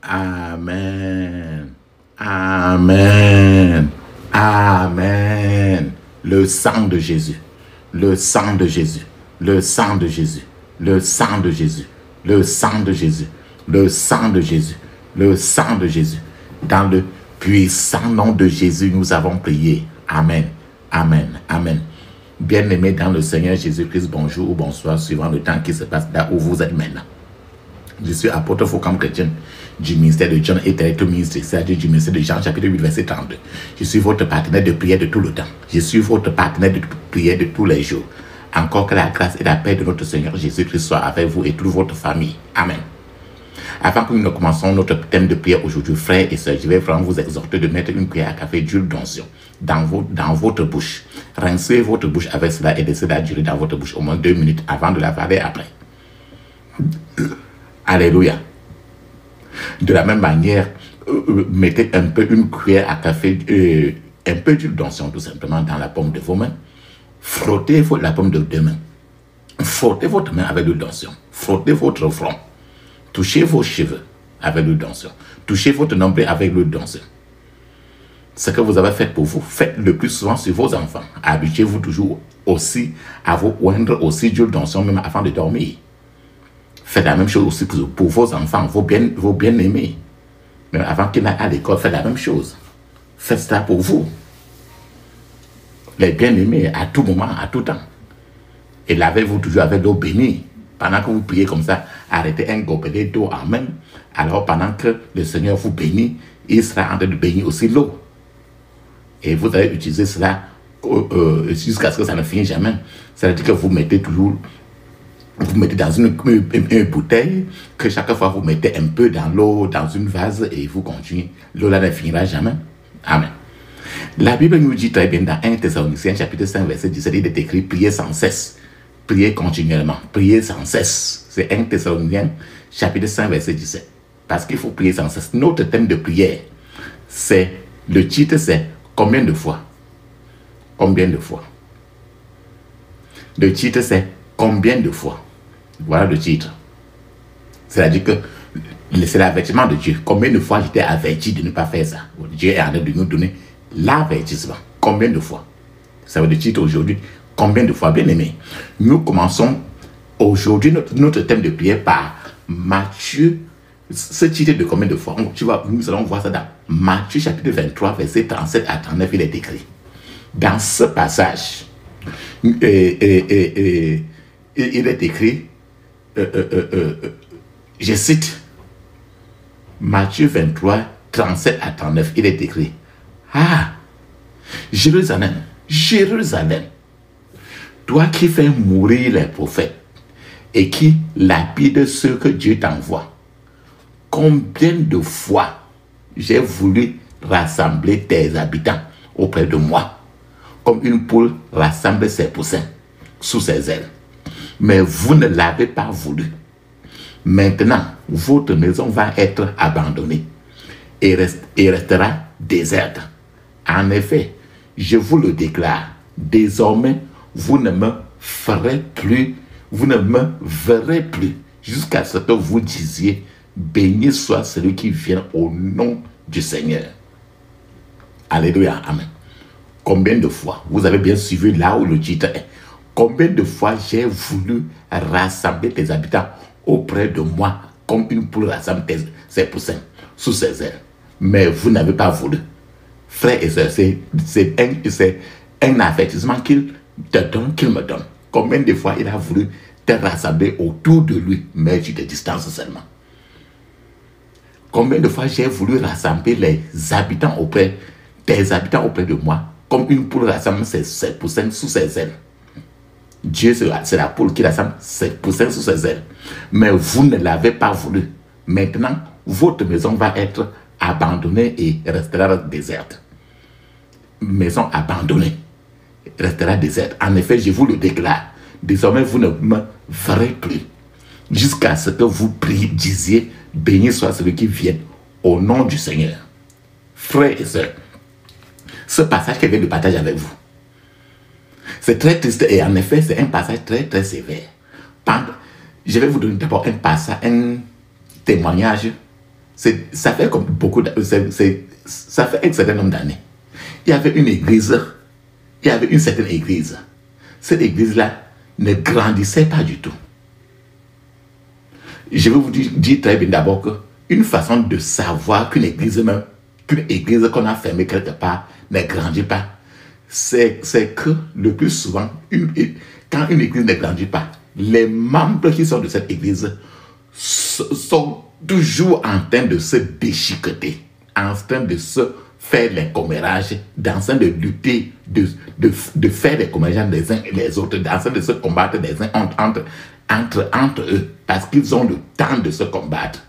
Amen. Amen. Amen. Le sang de Jésus. Le sang de Jésus. Le sang de Jésus. Le sang de Jésus. Le sang de Jésus. Le sang de Jésus. Le sang de Jésus. Dans le puissant nom de Jésus, nous avons prié. Amen. Amen. Amen. Bien-aimés dans le Seigneur Jésus-Christ, bonjour ou bonsoir, suivant le temps qui se passe là où vous êtes maintenant. Je suis apôtre Foucault chrétien du ministère de John et directeur ministre, c'est-à-dire du ministère de Jean, chapitre 8, verset 32. Je suis votre partenaire de prière de tout le temps. Je suis votre partenaire de prière de tous les jours. Encore que la grâce et la paix de notre Seigneur Jésus-Christ soient avec vous et toute votre famille. Amen. Avant que nous ne commençons notre thème de prière aujourd'hui, frères et sœurs, je vais vraiment vous exhorter de mettre une cuillère à café d'huile d'onction dans votre bouche. Rincez votre bouche avec cela et laissez la durer dans votre bouche au moins 2 minutes avant de l'avaler après. Alléluia. De la même manière, mettez un peu une cuillère à café, un peu d'huile d'onction tout simplement dans la paume de vos mains. Frottez la paume de deux mains. Frottez votre main avec l'huile d'onction. Frottez votre front. Touchez vos cheveux avec l'huile d'onction. Touchez votre nombril avec l'huile d'onction. Ce que vous avez fait pour vous, faites le plus souvent sur vos enfants. Habituez-vous toujours aussi à vous oindre aussi d'huile d'onction même avant de dormir. Faites la même chose aussi pour vos enfants, vos bien-aimés. Même avant qu'ils n'aillent à l'école, faites la même chose. Faites ça pour vous. Les bien-aimés, à tout moment, à tout temps. Et lavez-vous toujours avec l'eau bénie. Pendant que vous priez comme ça, arrêtez un gobelet d'eau en main. Alors pendant que le Seigneur vous bénit, il sera en train de bénir aussi l'eau. Et vous allez utiliser cela jusqu'à ce que ça ne finisse jamais. C'est-à-dire que vous mettez toujours... Vous mettez dans une bouteille, que chaque fois vous mettez un peu dans l'eau, dans une vase, et vous continuez. L'eau là ne finira jamais. Amen. La Bible nous dit très bien dans 1 Thessaloniciens chapitre 5 verset 17, il est écrit, priez sans cesse, priez continuellement, priez sans cesse. C'est 1 Thessaloniciens chapitre 5 verset 17. Parce qu'il faut prier sans cesse. Notre thème de prière, le titre c'est combien de fois? Combien de fois? Le titre c'est combien de fois? Voilà le titre. C'est-à-dire que c'est l'avertissement de Dieu. Combien de fois j'étais averti de ne pas faire ça? Dieu est en train de nous donner l'avertissement. Combien de fois? Ça veut dire le titre aujourd'hui. Combien de fois, bien aimé? Nous commençons aujourd'hui notre thème de prière par Matthieu. Ce titre de combien de fois? Nous allons voir ça dans Matthieu chapitre 23, verset 37 à 39. Il est écrit. Dans ce passage, il est écrit, je cite, Matthieu 23, 37 à 39, il est écrit, ah, Jérusalem, Jérusalem, toi qui fais mourir les prophètes et qui lapide ceux que Dieu t'envoie, combien de fois j'ai voulu rassembler tes habitants auprès de moi, comme une poule rassemble ses poussins sous ses ailes. Mais vous ne l'avez pas voulu. Maintenant, votre maison va être abandonnée et restera déserte. En effet, je vous le déclare, désormais, vous ne me verrez plus jusqu'à ce que vous disiez, béni soit celui qui vient au nom du Seigneur. Alléluia, amen. Combien de fois, vous avez bien suivi là où le titre est, combien de fois j'ai voulu rassembler tes habitants auprès de moi, comme une poule rassemble ses poussins sous ses ailes. Mais vous n'avez pas voulu. Frères et sœurs, c'est un avertissement qu'il te donne, qu'il me donne. Combien de fois il a voulu te rassembler autour de lui, mais tu te distances seulement. Combien de fois j'ai voulu rassembler tes habitants auprès de moi, comme une poule rassemble ses poussins sous ses ailes. Dieu, c'est la poule qui rassemble ses poussins sous ses ailes. Mais vous ne l'avez pas voulu. Maintenant, votre maison va être abandonnée et restera déserte. Maison abandonnée, restera déserte. En effet, je vous le déclare. Désormais, vous ne me verrez plus. Jusqu'à ce que vous disiez, béni soit celui qui vient au nom du Seigneur. Frères et sœurs, ce passage que je viens de partager avec vous, C'est très triste et en effet, c'est un passage très, très sévère. Je vais vous donner d'abord un passage, un témoignage. Ça fait comme beaucoup ça fait un certain nombre d'années. Il y avait une église, il y avait une certaine église. Cette église-là ne grandissait pas du tout. Je vais vous dire très bien d'abord qu'une façon de savoir qu'une église qu'on a fermée quelque part ne grandit pas, c'est que le plus souvent, quand une église ne grandit pas, les membres qui sont de cette église sont toujours en train de se déchiqueter, en train de se faire les commérages, en train de lutter, de faire les commérages les uns et les autres, en train de se combattre les uns entre eux, parce qu'ils ont le temps de se combattre.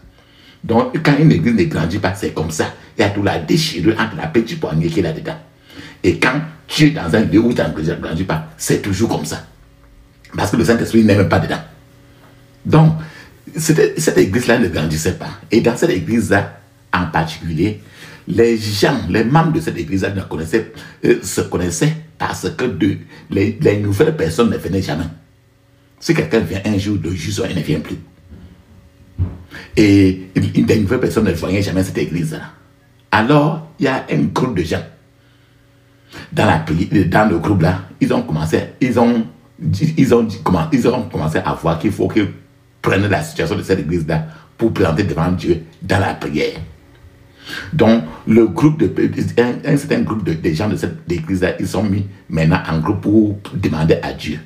Donc, quand une église ne grandit pas, c'est comme ça. Il y a toute la déchirure entre la petite poignée qui est là-dedans. Et quand tu es dans un lieu où ta église ne grandit pas, c'est toujours comme ça. Parce que le Saint-Esprit n'est même pas dedans. Donc, cette église-là ne grandissait pas. Et dans cette église-là, en particulier, les gens, les membres de cette église-là se connaissaient parce que les nouvelles personnes ne venaient jamais. Si quelqu'un vient un jour, 2 jours, il ne vient plus. Et les nouvelles personnes ne voyaient jamais cette église-là. Alors, il y a un groupe de gens. Dans le groupe-là, ils ont commencé à voir qu'il faut qu'ils prennent la situation de cette église-là pour présenter devant Dieu dans la prière. Donc, un certain groupe de gens de cette église-là, ils sont mis maintenant en groupe pour demander à Dieu.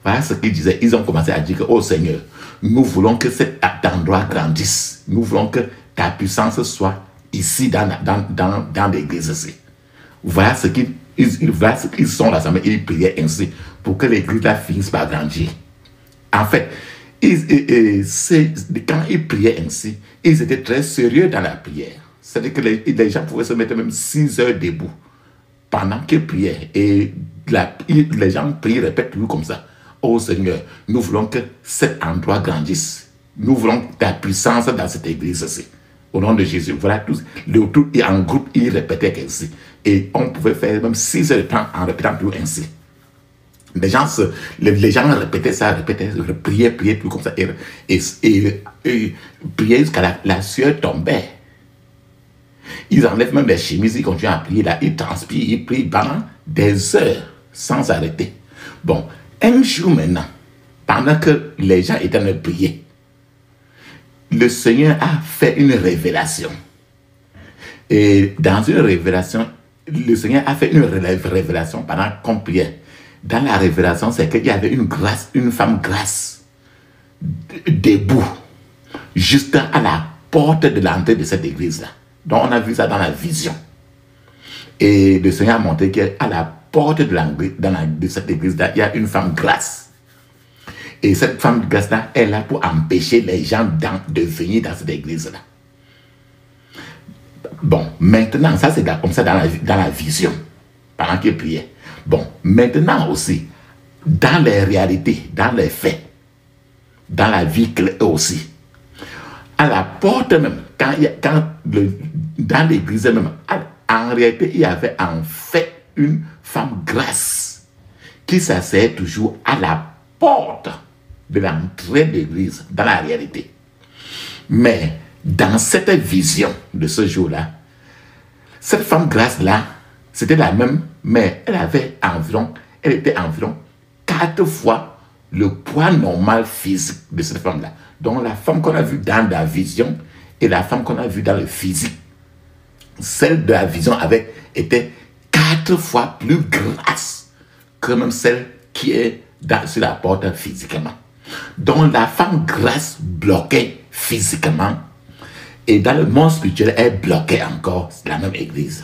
Voilà ce qu'ils disaient. Ils ont commencé à dire que, oh Seigneur, nous voulons que cet endroit grandisse. Nous voulons que ta puissance soit ici dans l'église ici. Voilà ce qu'ils sont rassemblés. Ils priaient ainsi pour que l'église là finisse par grandir. En fait, quand ils priaient ainsi, ils étaient très sérieux dans la prière. C'est-à-dire que les gens pouvaient se mettre même 6 heures debout pendant qu'ils priaient. Et les gens prient, répètent toujours comme ça. Oh Seigneur, nous voulons que cet endroit grandisse. Nous voulons ta puissance dans cette église-ci. Au nom de Jésus. Voilà tous. Et en groupe, ils répétaient ainsi. Et on pouvait faire même 6 heures de temps en répétant tout ainsi. Les gens répétaient ça, priaient tout comme ça. Et priaient jusqu'à la sueur tombait. Ils enlèvent même les chemises, ils continuent à prier là. Ils transpirent, ils prient pendant des heures sans arrêter. Bon. Un jour maintenant, pendant que les gens étaient en train de prier, le Seigneur a fait une révélation. Et dans une révélation, le Seigneur a fait une révélation pendant qu'on priait. Dans la révélation, c'est qu'il y avait une femme grasse, debout, juste à la porte de l'entrée de cette église-là. Donc on a vu ça dans la vision. Et le Seigneur a montré qu'à la porte de cette église-là, il y a une femme grasse. Et cette femme grasse-là est là pour empêcher les gens de venir dans cette église-là. Bon, maintenant, ça c'est comme ça dans la vision, pendant qu'il priait. Bon, maintenant aussi, dans les réalités, dans les faits, dans la vie aussi, à la porte même, dans l'église même, en réalité, il y avait en fait une femme grasse qui s'asseyait toujours à la porte de l'entrée de l'église, dans la réalité. Mais dans cette vision de ce jour-là, cette femme grasse-là, c'était la même, mais elle était environ 4 fois le poids normal physique de cette femme-là. Donc la femme qu'on a vue dans la vision et la femme qu'on a vue dans le physique, celle de la vision était 4 fois plus grasse que même celle qui est sur la porte physiquement. Donc la femme grasse bloquait physiquement et dans le monde spirituel, elle bloquait encore la même église.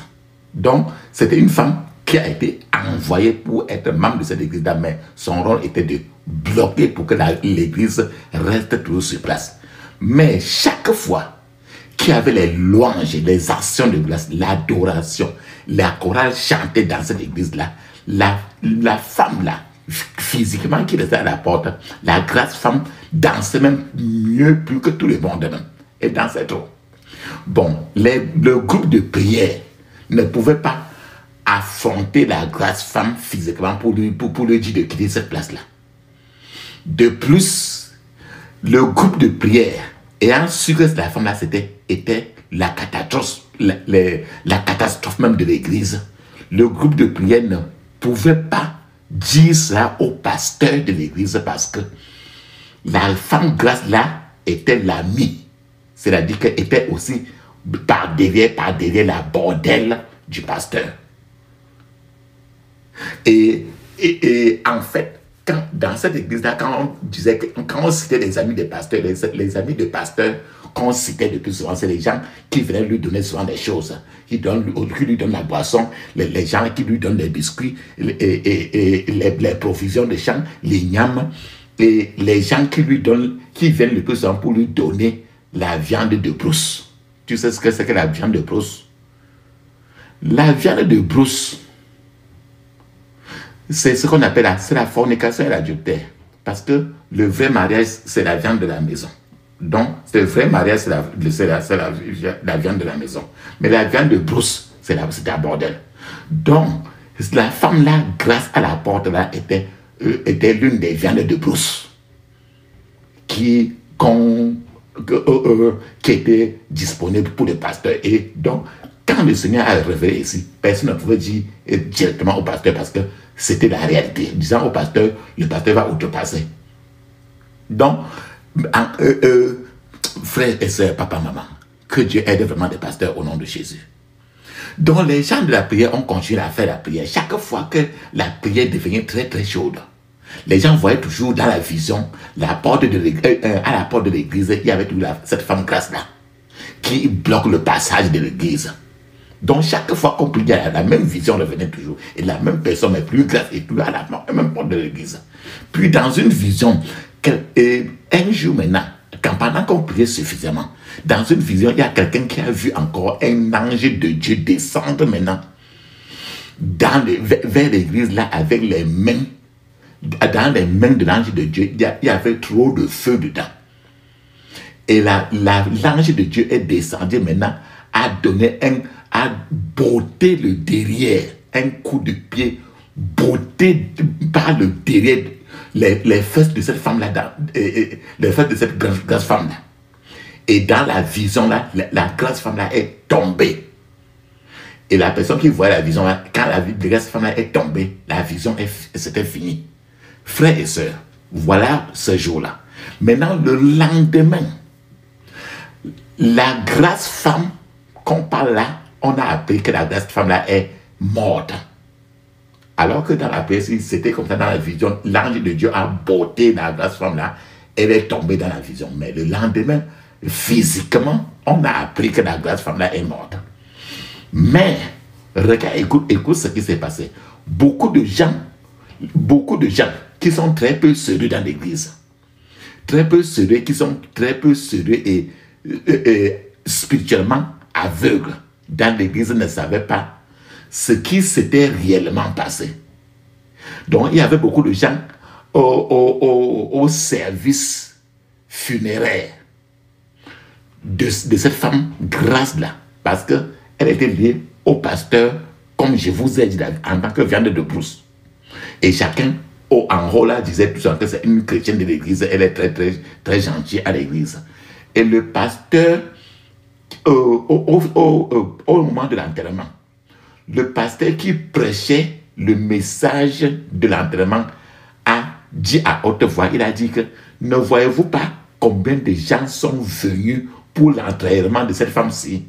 Donc c'était une femme qui a été envoyée pour être membre de cette église-là, mais son rôle était de bloquer pour que l'église reste toujours sur place. Mais chaque fois qu'il y avait les louanges, les actions de grâce, l'adoration, la chorale chantait dans cette église-là, la femme-là, physiquement qui restait à la porte, la grasse femme dansait même mieux plus que tout le monde même. Elle dansait trop. Bon, le groupe de prière ne pouvait pas affronter la grasse femme physiquement pour lui dire de quitter cette place-là. De plus, le groupe de prière, ayant su que la femme-là était la catastrophe même de l'église, le groupe de prière ne pouvait pas dire ça au pasteur de l'église parce que la femme grasse là était l'amie. C'est-à-dire qu'elle était aussi par derrière la bordelle du pasteur. Et en fait, dans cette église-là, quand on citait les amis des pasteurs, les amis de pasteurs qu'on citait le plus souvent, c'est les gens qui venaient lui donner souvent des choses, qui lui donnent la boisson, les gens qui lui donnent des biscuits, les provisions de champs, les nyams, et les gens qui viennent le plus souvent pour lui donner la viande de brousse. Tu sais ce que c'est que la viande de brousse? La viande de brousse, c'est ce qu'on appelle la fornication et l'adultère. Parce que le vrai mariage, c'est la viande de la maison. Donc, le vrai mariage, c'est la viande de la maison. Mais la viande de brousse, c'est un bordel. Donc, la femme-là, grâce à la porte-là, était l'une des viandes de brousse qui était disponible pour les pasteurs. Et donc, quand le Seigneur a révélé ici, personne ne pouvait dire directement au pasteur parce que c'était la réalité. Disant au pasteur, le pasteur va outrepasser. Donc, frères et sœurs, papa, maman, que Dieu aide vraiment des pasteurs au nom de Jésus. Donc, les gens de la prière ont continué à faire la prière. Chaque fois que la prière devenait très très chaude, les gens voyaient toujours dans la vision, à la porte de l'église, il y avait toujours cette femme grasse-là qui bloque le passage de l'église. Donc, chaque fois qu'on priait, la même vision revenait toujours. Et la même personne, mais plus grasse, et toujours à la même porte de l'église. Puis, dans une vision, un jour maintenant, pendant qu'on priait suffisamment, dans une vision, il y a quelqu'un qui a vu encore un ange de Dieu descendre maintenant vers l'église, là, avec les mains. Dans les mains de l'ange de Dieu, il y avait trop de feu dedans. Et l'ange de Dieu est descendu maintenant, a botté le derrière, un coup de pied, botté par le derrière les fesses de cette femme-là, les fesses de cette grasse femme-là. Et dans la vision, là, la grasse femme-là est tombée. Et la personne qui voit la vision, là, quand la grasse femme-là est tombée, la vision, c'était fini. Frères et sœurs, voilà ce jour-là. Maintenant, le lendemain, la grasse femme qu'on parle là, on a appris que la grasse femme-là est morte. Alors que dans la prière, c'était comme ça dans la vision, l'ange de Dieu a botté la grasse femme-là, elle est tombée dans la vision. Mais le lendemain, physiquement, on a appris que la grasse femme-là est morte. Mais, regarde, écoute ce qui s'est passé. Beaucoup de gens qui sont très peu sérieux dans l'église, qui sont très peu sérieux et spirituellement aveugles dans l'église, ne savaient pas ce qui s'était réellement passé. Donc, il y avait beaucoup de gens au service funéraire de cette femme grasse-là, parce qu'elle était liée au pasteur, comme je vous ai dit, en tant que viande de brousse. Et chacun, en haut là, disait tout ça, que c'est une chrétienne de l'église, elle est très, très, très gentille à l'église. Et le pasteur, au moment de l'enterrement, le pasteur qui prêchait le message de l'enterrement a dit à haute voix, il a dit que ne voyez-vous pas combien de gens sont venus pour l'enterrement de cette femme-ci?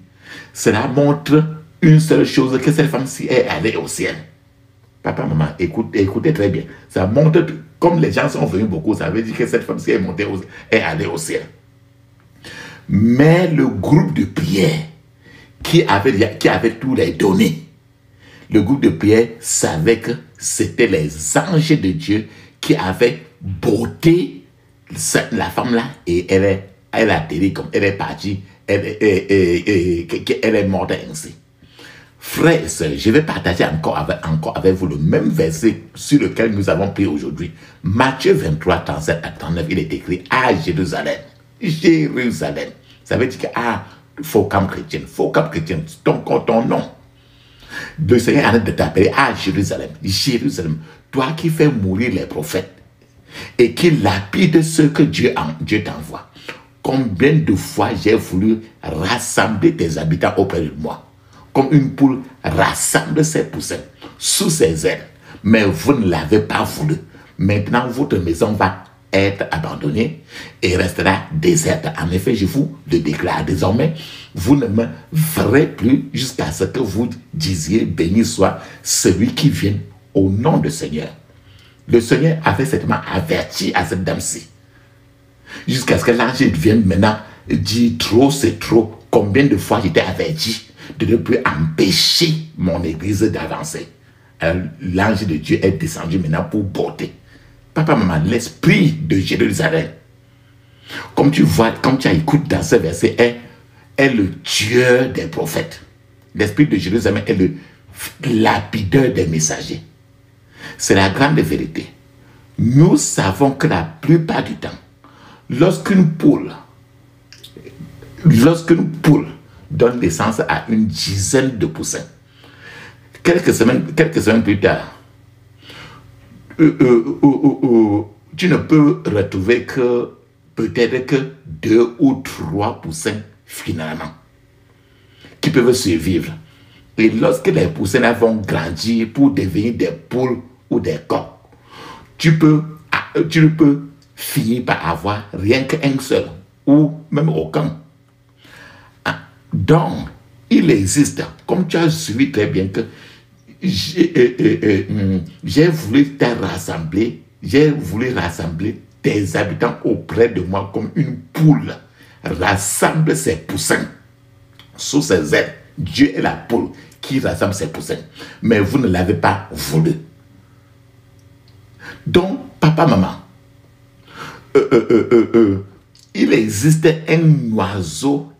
Cela montre une seule chose, que cette femme-ci est allée au ciel. Papa, maman, écoutez très bien. Ça montre, comme les gens sont venus beaucoup, ça veut dire que cette femme-ci est allée au ciel. Mais le groupe de prière qui avait tous les données, le groupe de prière savait que c'était les anges de Dieu qui avaient botté la femme-là et elle a atterri comme elle est partie, elle est morte ainsi. Frères et sœurs, je vais partager encore avec vous le même verset sur lequel nous avons pris aujourd'hui. Matthieu 23, 37 à 39, il est écrit à Jérusalem. Jérusalem. Ça veut dire que, Focam chrétien, ton nom. Le Seigneur arrête de t'appeler à Jérusalem. Jérusalem, toi qui fais mourir les prophètes et qui lapide ceux que Dieu t'envoie. Combien de fois j'ai voulu rassembler tes habitants auprès de moi, comme une poule rassemble ses poussins sous ses ailes, mais vous ne l'avez pas voulu. Maintenant, votre maison va être abandonnée et restera déserte. En effet, je vous le déclare désormais, vous ne me verrez plus jusqu'à ce que vous disiez, béni soit celui qui vient au nom du Seigneur. Le Seigneur avait certainement averti à cette dame-ci, jusqu'à ce que l'ange vienne maintenant dire trop, c'est trop. Combien de fois j'étais averti de ne plus empêcher mon église d'avancer. L'ange de Dieu est descendu maintenant pour porter. Papa, maman, l'esprit de Jérusalem, comme tu vois, comme tu as écouté dans ce verset, est le Dieu des prophètes. L'esprit de Jérusalem est le lapideur des messagers. C'est la grande vérité. Nous savons que la plupart du temps, lorsqu'une poule donne naissance à une dizaine de poussins, quelques semaines plus tard, tu ne peux retrouver que peut-être que 2 ou 3 poussins finalement qui peuvent survivre. Et lorsque les poussins vont grandir pour devenir des poules ou des coqs, tu peux finir par avoir rien qu'un seul ou même aucun. Donc, il existe, comme tu as suivi très bien, que j'ai voulu rassembler tes habitants auprès de moi comme une poule rassemble ses poussins sous ses ailes. Dieu est la poule qui rassemble ses poussins, mais vous ne l'avez pas voulu. Donc, papa, maman, il existe un oiseau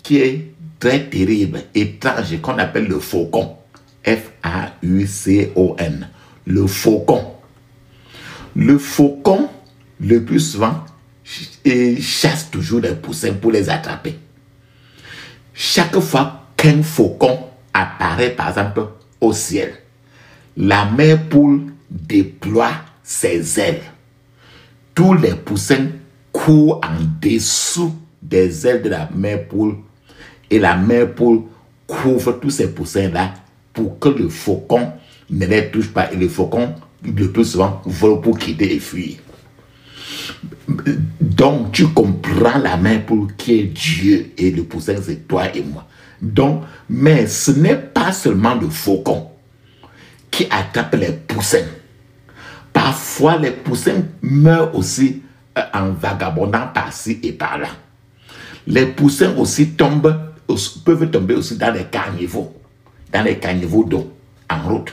qui est très terrible, étrange, qu'on appelle le faucon. F-A-U-C-O-N. Le faucon. Le faucon, le plus souvent, chasse toujours les poussins pour les attraper. Chaque fois qu'un faucon apparaît, par exemple, au ciel, la mère poule déploie ses ailes. Tous les poussins courent en dessous des ailes de la mère poule et la mère poule couvre tous ces poussins-là pour que le faucon ne les touche pas. Et le faucon, le plus souvent, vole pour quitter et fuir. Donc, tu comprends la mère poule qui est Dieu et le poussin, c'est toi et moi. Donc, mais ce n'est pas seulement le faucon qui attrape les poussins. Parfois, les poussins meurent aussi en vagabondant par-ci et par-là. Les poussins aussi peuvent tomber aussi dans les caniveaux d'eau en route.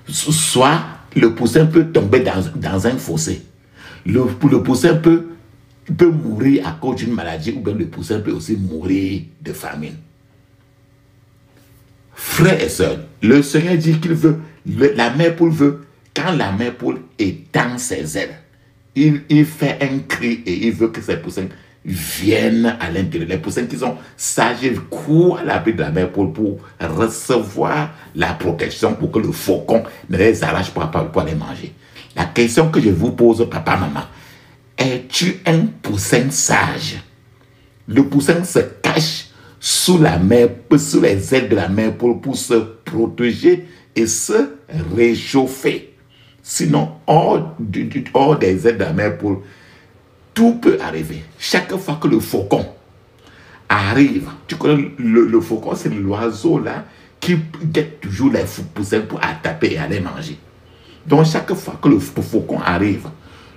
Soit le poussin peut tomber dans un fossé. Le poussin peut mourir à cause d'une maladie, ou bien le poussin peut aussi mourir de famine. Frères et sœurs, le Seigneur dit qu'il veut, la mère poule veut, quand la mère poule étend ses ailes, il fait un cri et il veut que ces poussins viennent à l'intérieur. Les poussins qui sont sages courent à l'abri de la mère poule pour recevoir la protection, pour que le faucon ne les arrache pas pour les manger. La question que je vous pose, papa, maman, es-tu un poussin sage? Le poussin se cache sous les ailes de la mère poule pour se protéger et se réchauffer. Sinon, hors des ailes de la mère poule, tout peut arriver. Chaque fois que le faucon arrive, tu connais le faucon, c'est l'oiseau là qui guette toujours les poussins pour attraper et aller manger. Donc chaque fois que le faucon arrive,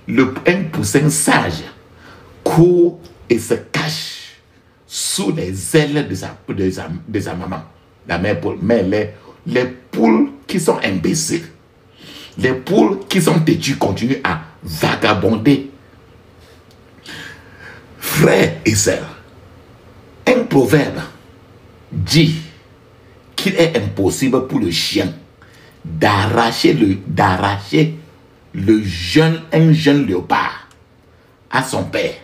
un poussin sage court et se cache sous les ailes de sa maman, la mère poule. Mais les poules qui sont imbéciles, les poules qui sont têtues continuent à vagabonder. Frères et sœurs, un proverbe dit qu'il est impossible pour le chien d'arracher un jeune léopard à son père.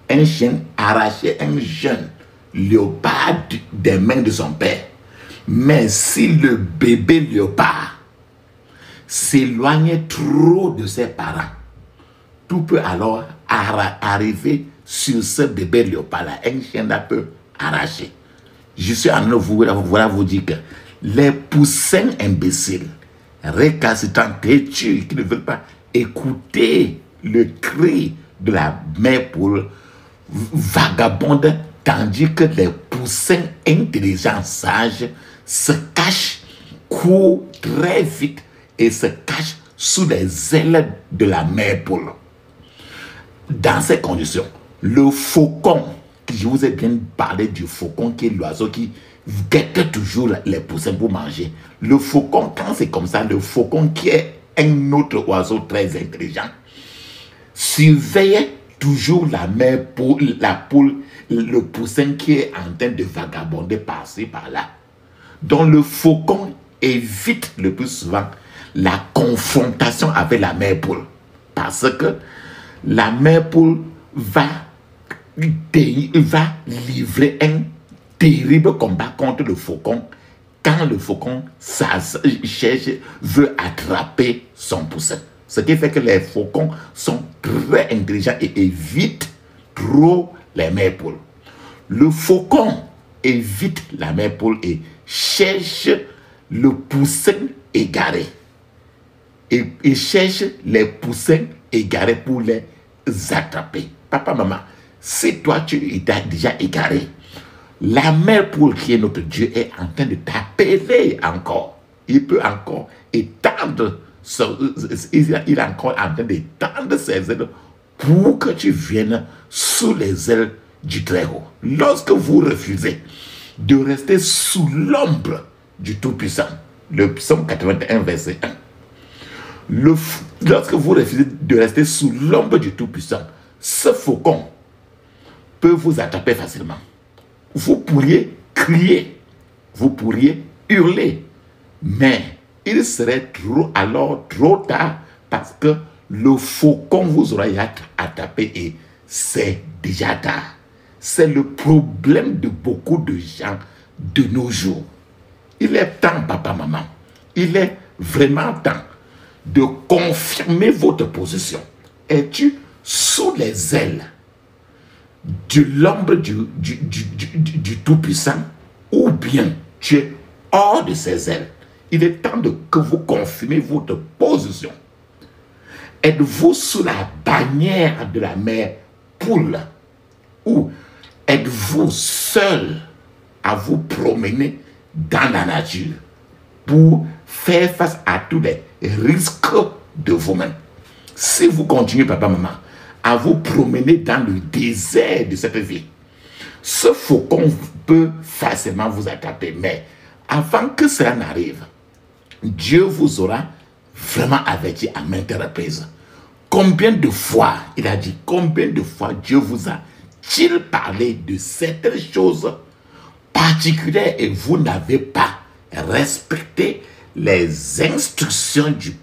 Un chien arrachait un jeune léopard des mains de son père. Mais si le bébé léopard s'éloigne trop de ses parents, tout peut alors arriver sur ce bébé léopard-là. Un chien là peut arracher. Je suis en train de vous dire que les poussins imbéciles, récalcitrants, têtus, qui ne veulent pas écouter le cri de la mère poule, vagabonde, tandis que les poussins intelligents, sages, se cachent, courent très vite et se cachent sous les ailes de la mère poule. Dans ces conditions, le faucon, je vous ai bien parlé du faucon qui est l'oiseau qui guette toujours les poussins pour manger. Le faucon, quand c'est comme ça, le faucon qui est un autre oiseau très intelligent, surveille toujours la mère poule, la poule, le poussin qui est en train de vagabonder par-ci, par-là. Donc le faucon évite le plus souvent la confrontation avec la mère poule. Parce que la mère poule va livrer un terrible combat contre le faucon quand le faucon veut attraper son poussin. Ce qui fait que les faucons sont très intelligents et évitent trop les mères poules. Le faucon évite la mère poule et cherche le poussin égaré. Et cherche les poussins égarés pour les attraper. Papa, maman, si toi tu es déjà égaré, la mère poule qui est notre Dieu est en train de t'appeler encore. Il peut encore étendre, il est encore en train d'étendre ses ailes pour que tu viennes sous les ailes du Très-Haut. Lorsque vous refusez de rester sous l'ombre du Tout-Puissant, le psaume 81, verset 1, lorsque vous refusez de rester sous l'ombre du Tout-Puissant, ce faucon peut vous attraper facilement. Vous pourriez crier, vous pourriez hurler, mais il serait alors trop tard parce que le faucon vous aura attrapé et c'est déjà tard. C'est le problème de beaucoup de gens de nos jours. Il est temps, papa, maman, il est vraiment temps de confirmer votre position. Es-tu sous les ailes de l'ombre du Tout-Puissant ou bien tu es hors de ses ailes? Il est temps que vous confirmez votre position. Êtes-vous sous la bannière de la mère poule ou êtes-vous seul à vous promener dans la nature pour faire face à tous les risques de vous-même? Si vous continuez, papa, maman, à vous promener dans le désert de cette vie, ce faucon peut facilement vous attraper. Mais avant que cela n'arrive, Dieu vous aura vraiment averti à maintes reprises. Combien de fois, il a dit, combien de fois Dieu vous a-t-il parlé de certaines choses particulières et vous n'avez pas respecté les instructions du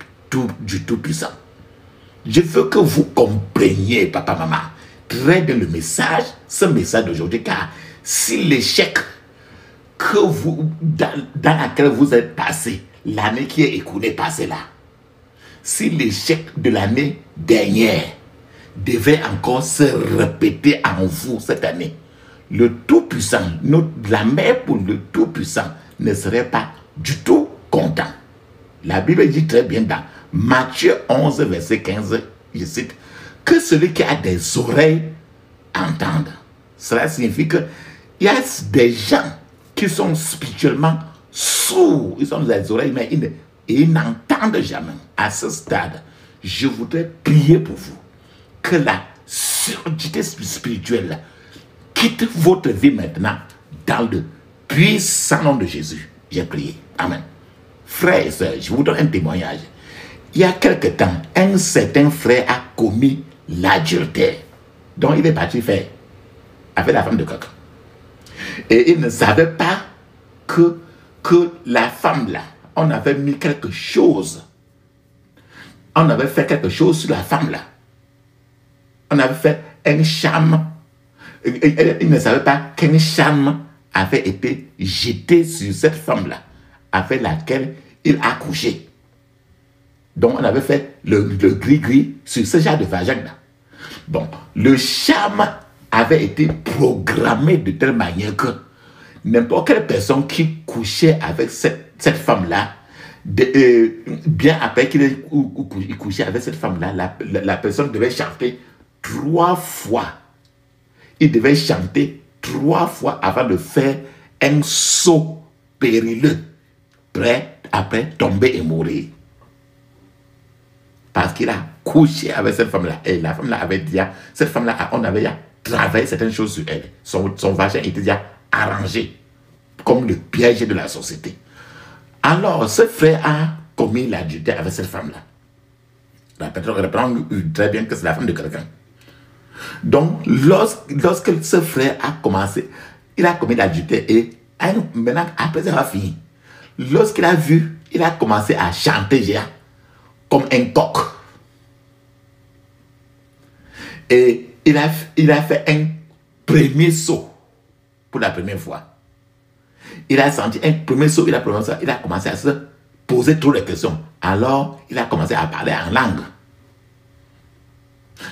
Tout-Puissant? Je veux que vous compreniez, papa, maman, très bien le message, ce message d'aujourd'hui, car si l'échec que dans laquelle vous êtes passé, l'année qui est écoulée, passée là, si l'échec de l'année dernière devait encore se répéter en vous cette année, le Tout-Puissant, la mère pour le Tout-Puissant ne serait pas du tout content. La Bible dit très bien dans Matthieu 11, verset 15, je cite, que celui qui a des oreilles entende. Cela signifie qu'il y a des gens qui sont spirituellement sourds, ils ont des oreilles, mais ils n'entendent jamais. À ce stade, je voudrais prier pour vous que la surdité spirituelle quitte votre vie maintenant dans le puissant nom de Jésus. J'ai prié. Amen. Frères et sœurs, je vous donne un témoignage. Il y a quelque temps, un certain frère a commis l'adultère. Donc il est parti faire avec la femme de quelqu'un. Et il ne savait pas que la femme là, on avait mis quelque chose. On avait fait quelque chose sur la femme là. On avait fait un charme. Il ne savait pas qu'un charme avait été jeté sur cette femme-là, avec laquelle il a couché. Donc, on avait fait le gris-gris sur ce genre de vagin-là. Bon, le charme avait été programmé de telle manière que n'importe quelle personne qui couchait avec cette femme-là, bien après qu'il ait couché avec cette femme-là, la personne devait chanter 3 fois. Il devait chanter 3 fois avant de faire un saut périlleux, prêt après tomber et mourir. Parce qu'il a couché avec cette femme-là. Et la femme-là avait déjà, cette femme-là, on avait déjà travaillé certaines choses sur elle. Son vagin était déjà arrangé comme le piège de la société. Alors, ce frère a commis l'adultère avec cette femme-là. La personne reprend très bien que c'est la femme de quelqu'un. Donc, lorsque ce frère a commencé, il a commis l'adultère et maintenant, après avoir fini, lorsqu'il a vu, il a commencé à chanter comme un coq. Et il a fait un premier saut pour la première fois. Il a senti un premier saut, il a commencé à se poser trop de questions. Alors, il a commencé à parler en langue.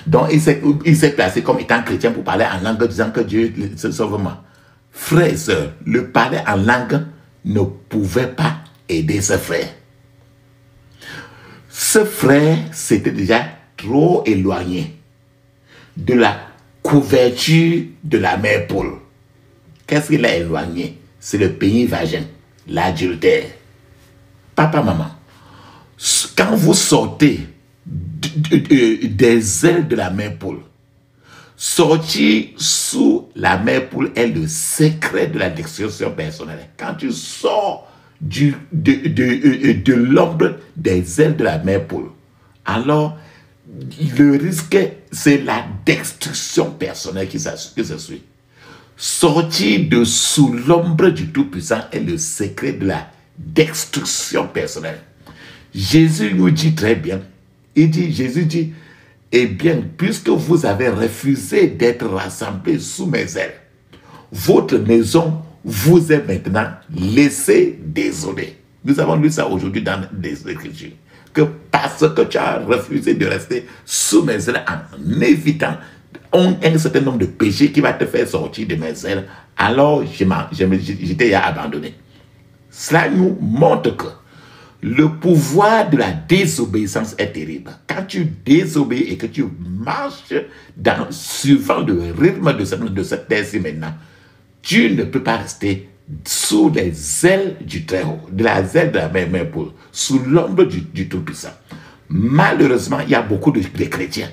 Donc, il s'est placé comme étant chrétien pour parler en langue, disant que Dieu se sauve moi. Frères et sœurs, le parler en langue ne pouvait pas aider ce frère. Ce frère s'était déjà trop éloigné de la couverture de la mère Paul. Qu'est-ce qu'il a éloigné? C'est le pays vagin, l'adultère. Papa, maman, quand vous sortez des ailes de la mère Paul, sortir sous la mère Paul est le secret de la destruction personnelle. Quand tu sors de l'ombre des ailes de la mère Paul, alors le risque, c'est la destruction personnelle qui se suit. Sortir de sous l'ombre du Tout-Puissant est le secret de la destruction personnelle. Jésus nous dit très bien, Jésus dit, eh bien, puisque vous avez refusé d'être rassemblés sous mes ailes, votre maison vous est maintenant laissée désolée. Nous avons lu ça aujourd'hui dans les Écritures. Que parce que tu as refusé de rester sous mes ailes en évitant un certain nombre de péchés qui va te faire sortir de mes ailes, alors j'étais abandonné. Cela nous montre que le pouvoir de la désobéissance est terrible. Quand tu désobéis et que tu marches suivant le rythme de cette terre-ci maintenant, tu ne peux pas rester sous les ailes du Très-Haut, de la aile de la mère Paul, sous l'ombre du Tout-Puissant. Malheureusement, il y a beaucoup de chrétiens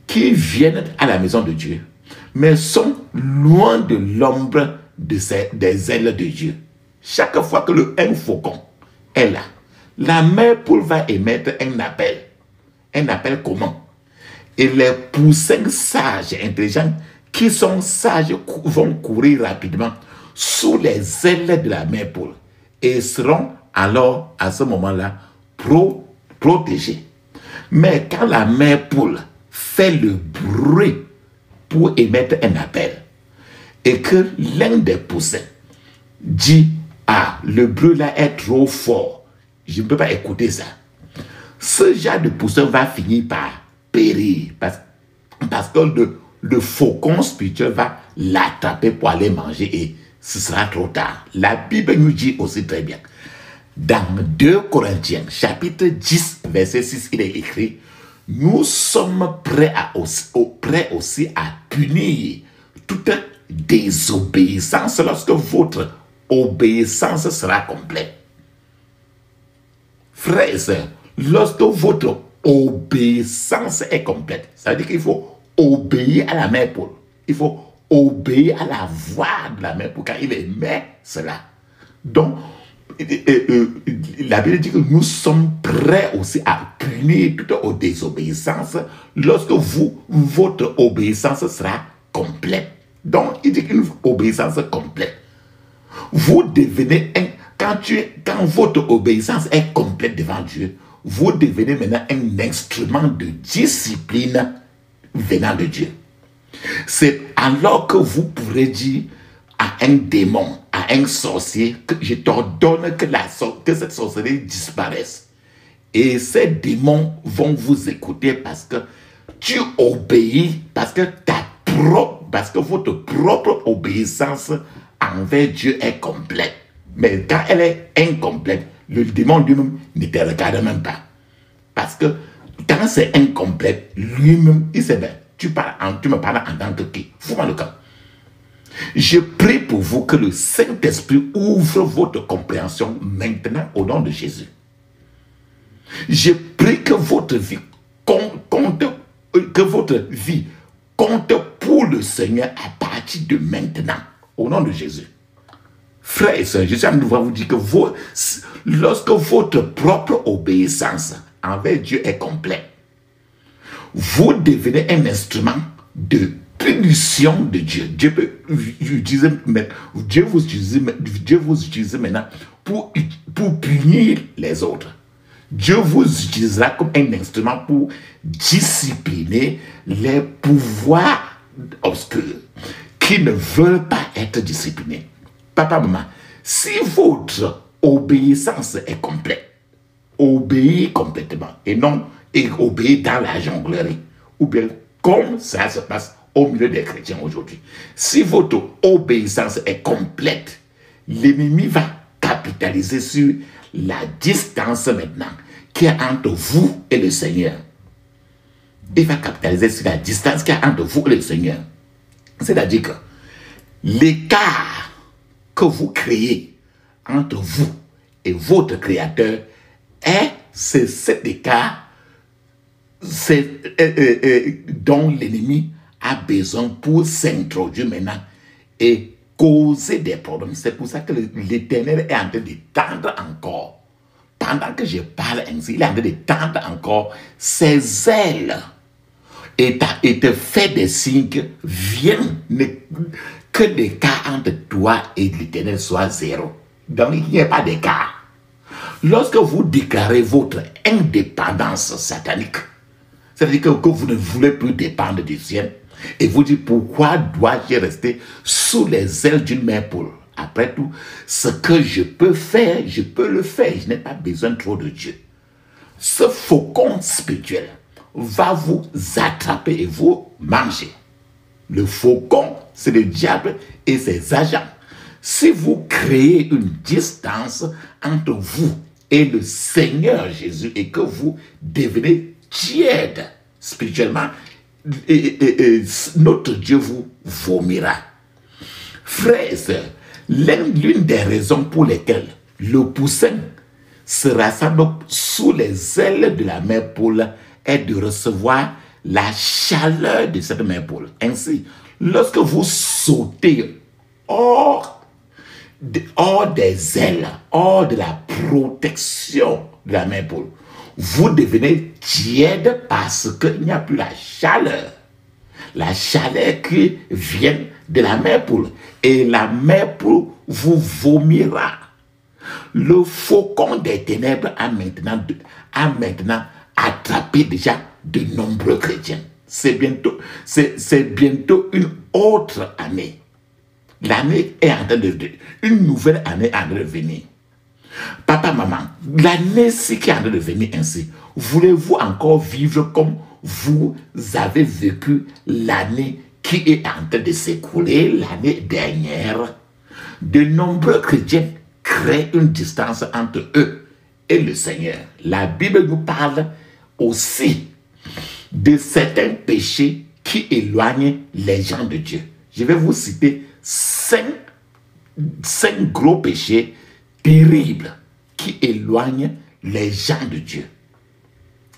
qui viennent à la maison de Dieu, mais sont loin de l'ombre des ailes de Dieu. Chaque fois que un faucon est là, la mère Paul va émettre un appel. Un appel comment? Et les poussins sages, intelligents, qui sont sages, vont courir rapidement sous les ailes de la mère Paul et seront alors, à ce moment-là, protégés. Mais quand la mère Paul fait le bruit pour émettre un appel et que l'un des poussins dit « Ah, le bruit là est trop fort, je ne peux pas écouter ça », ce genre de poussin va finir par périr parce que le faucon spirituel va l'attraper pour aller manger et ce sera trop tard. La Bible nous dit aussi très bien, dans 2 Corinthiens, chapitre 10, verset 6, il est écrit, nous sommes prêts aussi à punir toute désobéissance lorsque votre obéissance sera complète. Frères et sœurs, lorsque votre obéissance est complète, ça veut dire qu'il faut obéir à la mère Paul. Il faut obéir à la voix de la mère Paul quand il émet cela. Donc, la Bible dit que nous sommes prêts aussi à punir toute désobéissance lorsque votre obéissance sera complète. Donc, il dit qu'une obéissance complète. Vous devenez quand votre obéissance est complète devant Dieu, vous devenez maintenant un instrument de discipline venant de Dieu. C'est alors que vous pourrez dire à un démon, à un sorcier, que je t'ordonne que cette sorcellerie disparaisse. Et ces démons vont vous écouter parce que tu obéis, parce que votre propre obéissance envers Dieu est complète. Mais quand elle est incomplète, le démon lui-même ne te regarde même pas. Parce que quand c'est incomplète, lui-même, il sait bien, tu me parles en tant que qui? Fous-moi le camp. Je prie pour vous que le Saint-Esprit ouvre votre compréhension maintenant au nom de Jésus. Je prie que votre vie compte pour le Seigneur à partir de maintenant, au nom de Jésus. Frères et sœurs, je suis en train de vous dire que lorsque votre propre obéissance envers Dieu est complète, vous devenez un instrument de punition de Dieu. Dieu vous utilise maintenant pour punir les autres. Dieu vous utilisera comme un instrument pour discipliner les pouvoirs obscurs qui ne veulent pas être disciplinés. Papa, maman, si votre obéissance est complète, obéissez complètement et non obéissez dans la jonglerie, ou bien comme ça se passe au milieu des chrétiens aujourd'hui. Si votre obéissance est complète, l'ennemi va capitaliser sur la distance maintenant qui est entre vous et le Seigneur. Il va capitaliser sur la distance qui est entre vous et le Seigneur. C'est-à-dire que l'écart que vous créez entre vous et votre Créateur c'est cet écart dont l'ennemi a besoin pour s'introduire maintenant et causer des problèmes. C'est pour ça que l'Éternel est en train de tendre encore. Pendant que je parle ainsi, il est en train de tendre encore ses ailes et te fait des signes que viens que l'écart entre toi et l'Éternel soit zéro. Donc il n'y a pas d'écart. Lorsque vous déclarez votre indépendance satanique, c'est-à-dire que vous ne voulez plus dépendre du ciel, et vous dites pourquoi dois-je rester sous les ailes d'une mère poule? Après tout, ce que je peux faire, je peux le faire. Je n'ai pas besoin trop de Dieu. Ce faucon spirituel va vous attraper et vous manger. Le faucon, c'est le diable et ses agents. Si vous créez une distance entre vous et le Seigneur Jésus et que vous devenez tiède spirituellement, notre Dieu vous vomira. Frères et sœurs, l'une des raisons pour lesquelles le poussin se rassemble sous les ailes de la mère poule est de recevoir la chaleur de cette mère poule. Ainsi, lorsque vous sautez hors des ailes, hors de la protection de la mère poule, vous devenez tiède parce qu'il n'y a plus la chaleur. La chaleur qui vient de la mère poule. Et la mère poule vous vomira. Le faucon des ténèbres a maintenant attrapé déjà de nombreux chrétiens. C'est bientôt une autre année. L'année est en train une nouvelle année est en train de venir. Papa, maman, l'année-ci qui est en train de venir ainsi, voulez-vous encore vivre comme vous avez vécu l'année qui est en train de s'écouler, l'année dernière? De nombreux chrétiens créent une distance entre eux et le Seigneur. La Bible nous parle aussi de certains péchés qui éloignent les gens de Dieu. Je vais vous citer 5 gros péchés terribles qui éloignent les gens de Dieu.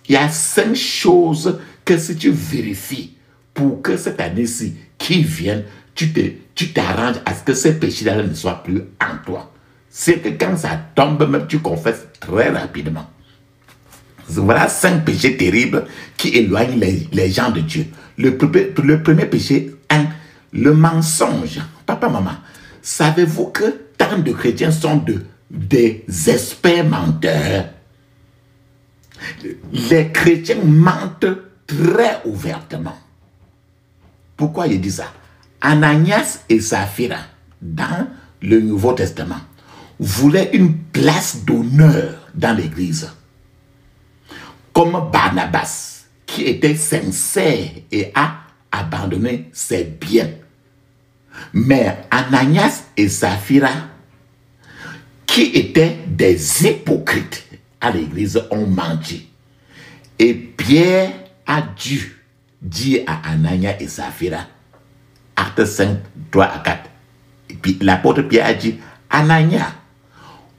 Il y a 5 choses que si tu vérifies pour que cette année-ci qui vient, tu t'arranges à ce que ces péchés-là ne soient plus en toi. C'est que quand ça tombe, même tu confesses très rapidement. Voilà 5 péchés terribles qui éloignent les gens de Dieu. Le premier péché, 1, le mensonge. Papa, maman, savez-vous que tant de chrétiens sont des experts menteurs? Les chrétiens mentent très ouvertement. Pourquoi il dit ça? Ananias et Saphira, dans le Nouveau Testament, voulait une place d'honneur dans l'Église, comme Barnabas, qui était sincère et a abandonné ses biens. Mais Ananias et Saphira, qui étaient des hypocrites à l'église, ont menti. Et Pierre a dû dire à Ananias et Saphira, acte 5, 3 à 4. Et puis l'apôtre Pierre a dit, Ananias,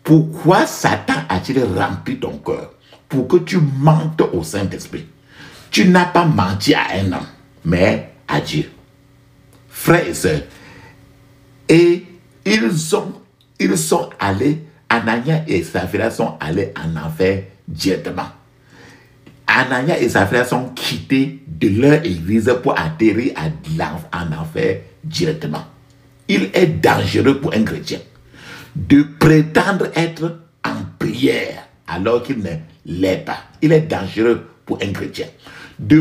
pourquoi Satan a-t-il rempli ton cœur pour que tu mentes au Saint-Esprit? Tu n'as pas menti à un homme, mais à Dieu. Frères et sœurs, et ils sont allés, Ananias et Saphira sont allés en enfer directement. Ananias et Saphira sont quittés de leur église pour atterrir en enfer directement. Il est dangereux pour un chrétien de prétendre être en prière alors qu'il ne l'est pas. Il est dangereux pour un chrétien de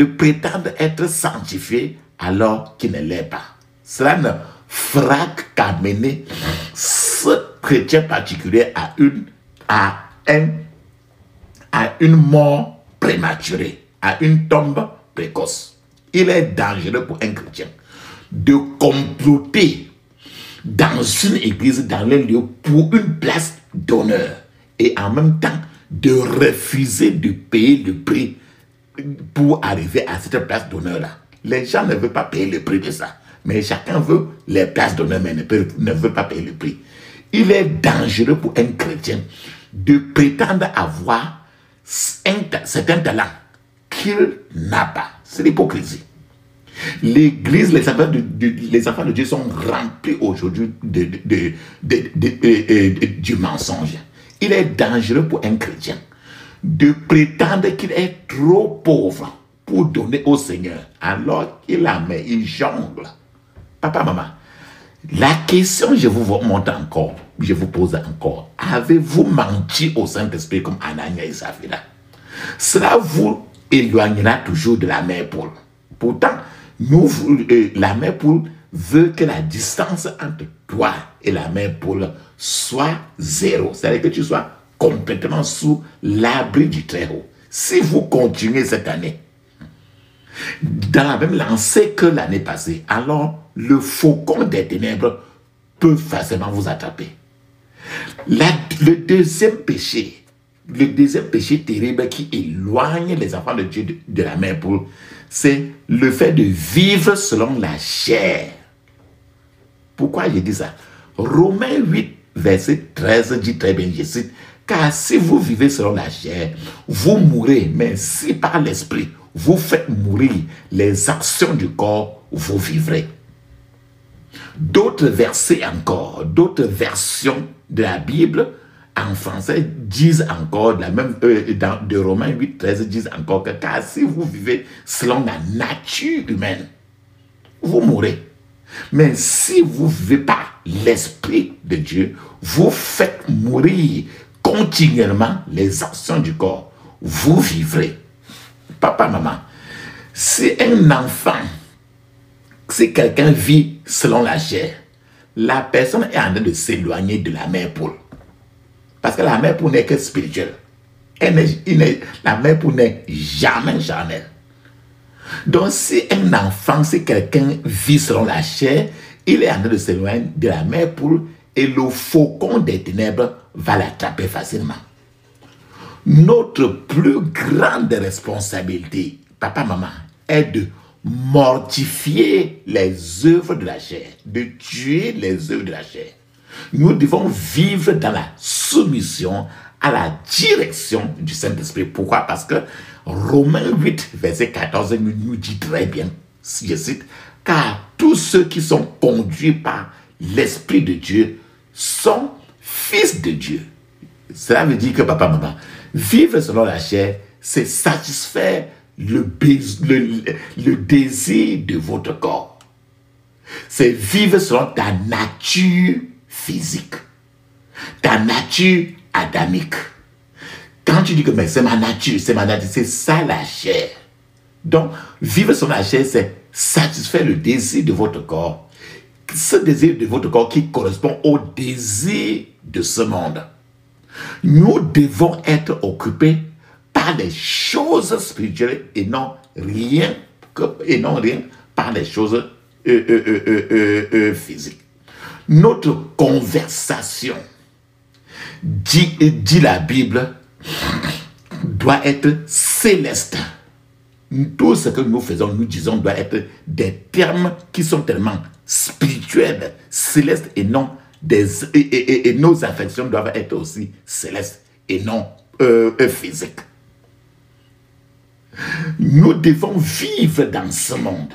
prétendre être sanctifié alors qu'il ne l'est pas. Cela ne fera qu'amener ce chrétien particulier à une mort prématurée, à une tombe précoce. Il est dangereux pour un chrétien de comploter dans une église, dans les lieux, pour une place d'honneur et en même temps de refuser de payer le prix pour arriver à cette place d'honneur-là. Les gens ne veulent pas payer le prix de ça, mais chacun veut les places d'honneur, mais ne veut pas payer le prix. Il est dangereux pour un chrétien de prétendre avoir certains talents qu'il n'a pas. C'est l'hypocrisie. L'église, les enfants de Dieu sont remplis aujourd'hui du mensonge. Il est dangereux pour un chrétien de prétendre qu'il est trop pauvre pour donner au Seigneur, alors qu'il a, mais il jongle. Papa, maman, la question je vous pose encore, avez-vous menti au Saint-Esprit comme Ananias et Saphira? Cela vous éloignera toujours de la mère Paul. Pourtant, la mère Paul veut que la distance entre toi et la mère Paul soit zéro. C'est-à-dire que tu sois complètement sous l'abri du Très-Haut. Si vous continuez cette année dans la même lancée que l'année passée, alors le faucon des ténèbres peut facilement vous attraper. Le deuxième péché terrible qui éloigne les enfants de Dieu de la mère Paul, c'est le fait de vivre selon la chair. Pourquoi je dis ça? Romains 8, verset 13 dit très bien, je cite, « Car si vous vivez selon la chair, vous mourrez, mais si par l'esprit, vous faites mourir les actions du corps, vous vivrez. » D'autres versets encore, d'autres versions de la Bible en français disent encore, de Romains 8, 13 disent encore que car si vous vivez selon la nature humaine, vous mourrez. Mais si vous vivez par l'Esprit de Dieu, vous faites mourir continuellement les actions du corps, vous vivrez. Papa, maman, si quelqu'un vit selon la chair, la personne est en train de s'éloigner de la mère Paul. Parce que la mère Paul n'est que spirituelle. La mère Paul n'est jamais charnelle. Donc si quelqu'un vit selon la chair, il est en train de s'éloigner de la mère Paul et le faucon des ténèbres va l'attraper facilement. Notre plus grande responsabilité, papa, maman, est de mortifier les œuvres de la chair, de tuer les œuvres de la chair. Nous devons vivre dans la soumission à la direction du Saint-Esprit. Pourquoi? Parce que Romains 8, verset 14 nous dit très bien, je cite, « Car tous ceux qui sont conduits par l'Esprit de Dieu sont fils de Dieu. » Cela veut dire que, papa, maman, vivre selon la chair, c'est satisfaire le désir de votre corps. C'est vivre selon ta nature physique, ta nature adamique. Quand tu dis que c'est ma nature, c'est ça la chair. Donc, vivre selon la chair, c'est satisfaire le désir de votre corps ce désir de votre corps qui correspond au désir de ce monde. Nous devons être occupés par les choses spirituelles et non rien par les choses physiques. Notre conversation, dit la Bible, doit être céleste. Tout ce que nous faisons, nous disons, doit être des termes qui sont tellement spirituels, célestes et non et nos affections doivent être aussi célestes et non physiques. Nous devons vivre dans ce monde,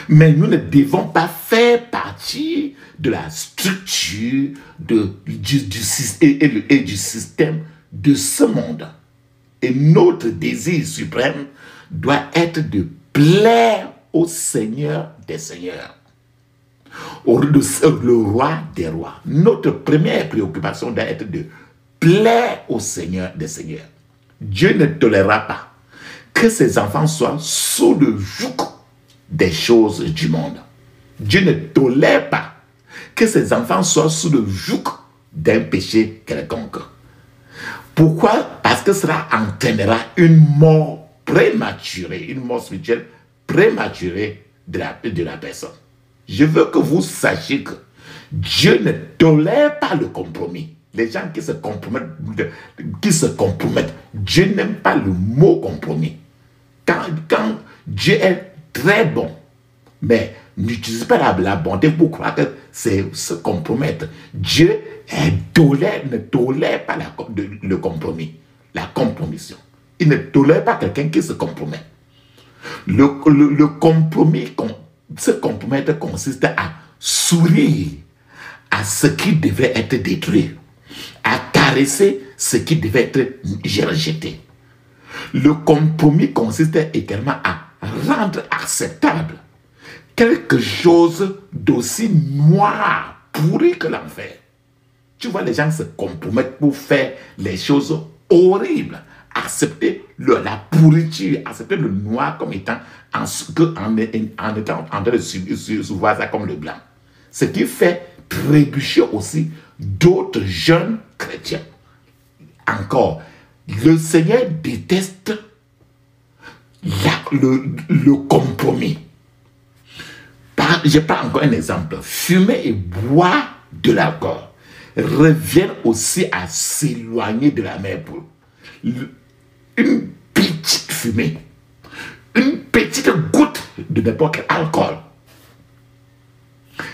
mais nous ne devons pas faire partie de la structure et du système de ce monde. Et notre désir suprême doit être de plaire au Seigneur des Seigneurs, le roi des rois. Notre première préoccupation doit être de plaire au Seigneur des Seigneurs. Dieu ne tolérera pas que ses enfants soient sous le joug des choses du monde. Dieu ne tolère pas que ses enfants soient sous le joug d'un péché quelconque. Pourquoi? Parce que cela entraînera une mort prématurée, une mort spirituelle prématurée de la personne. Je veux que vous sachiez que Dieu ne tolère pas le compromis. Les gens qui se compromettent, Dieu n'aime pas le mot compromis. Quand Dieu est très bon, mais n'utilise pas la bonté pour croire que c'est se compromettre. Dieu ne tolère pas le compromis, la compromission. Il ne tolère pas quelqu'un qui se compromet. Le compromis, se compromettre consiste à sourire à ce qui devait être détruit, à caresser ce qui devait être rejeté. Le compromis consiste également à rendre acceptable quelque chose d'aussi noir, pourri que l'enfer. Tu vois, les gens se compromettent pour faire les choses horribles, accepter la pourriture, accepter le noir comme étant en étant en train de voir ça comme le blanc. Ce qui fait trébucher aussi d'autres jeunes chrétiens. Encore, le Seigneur déteste le compromis. Je prends encore un exemple. Fumer et boire de l'alcool reviennent aussi à s'éloigner de la mère poule. Une petite fumée, une petite goutte de n'importe quel alcool,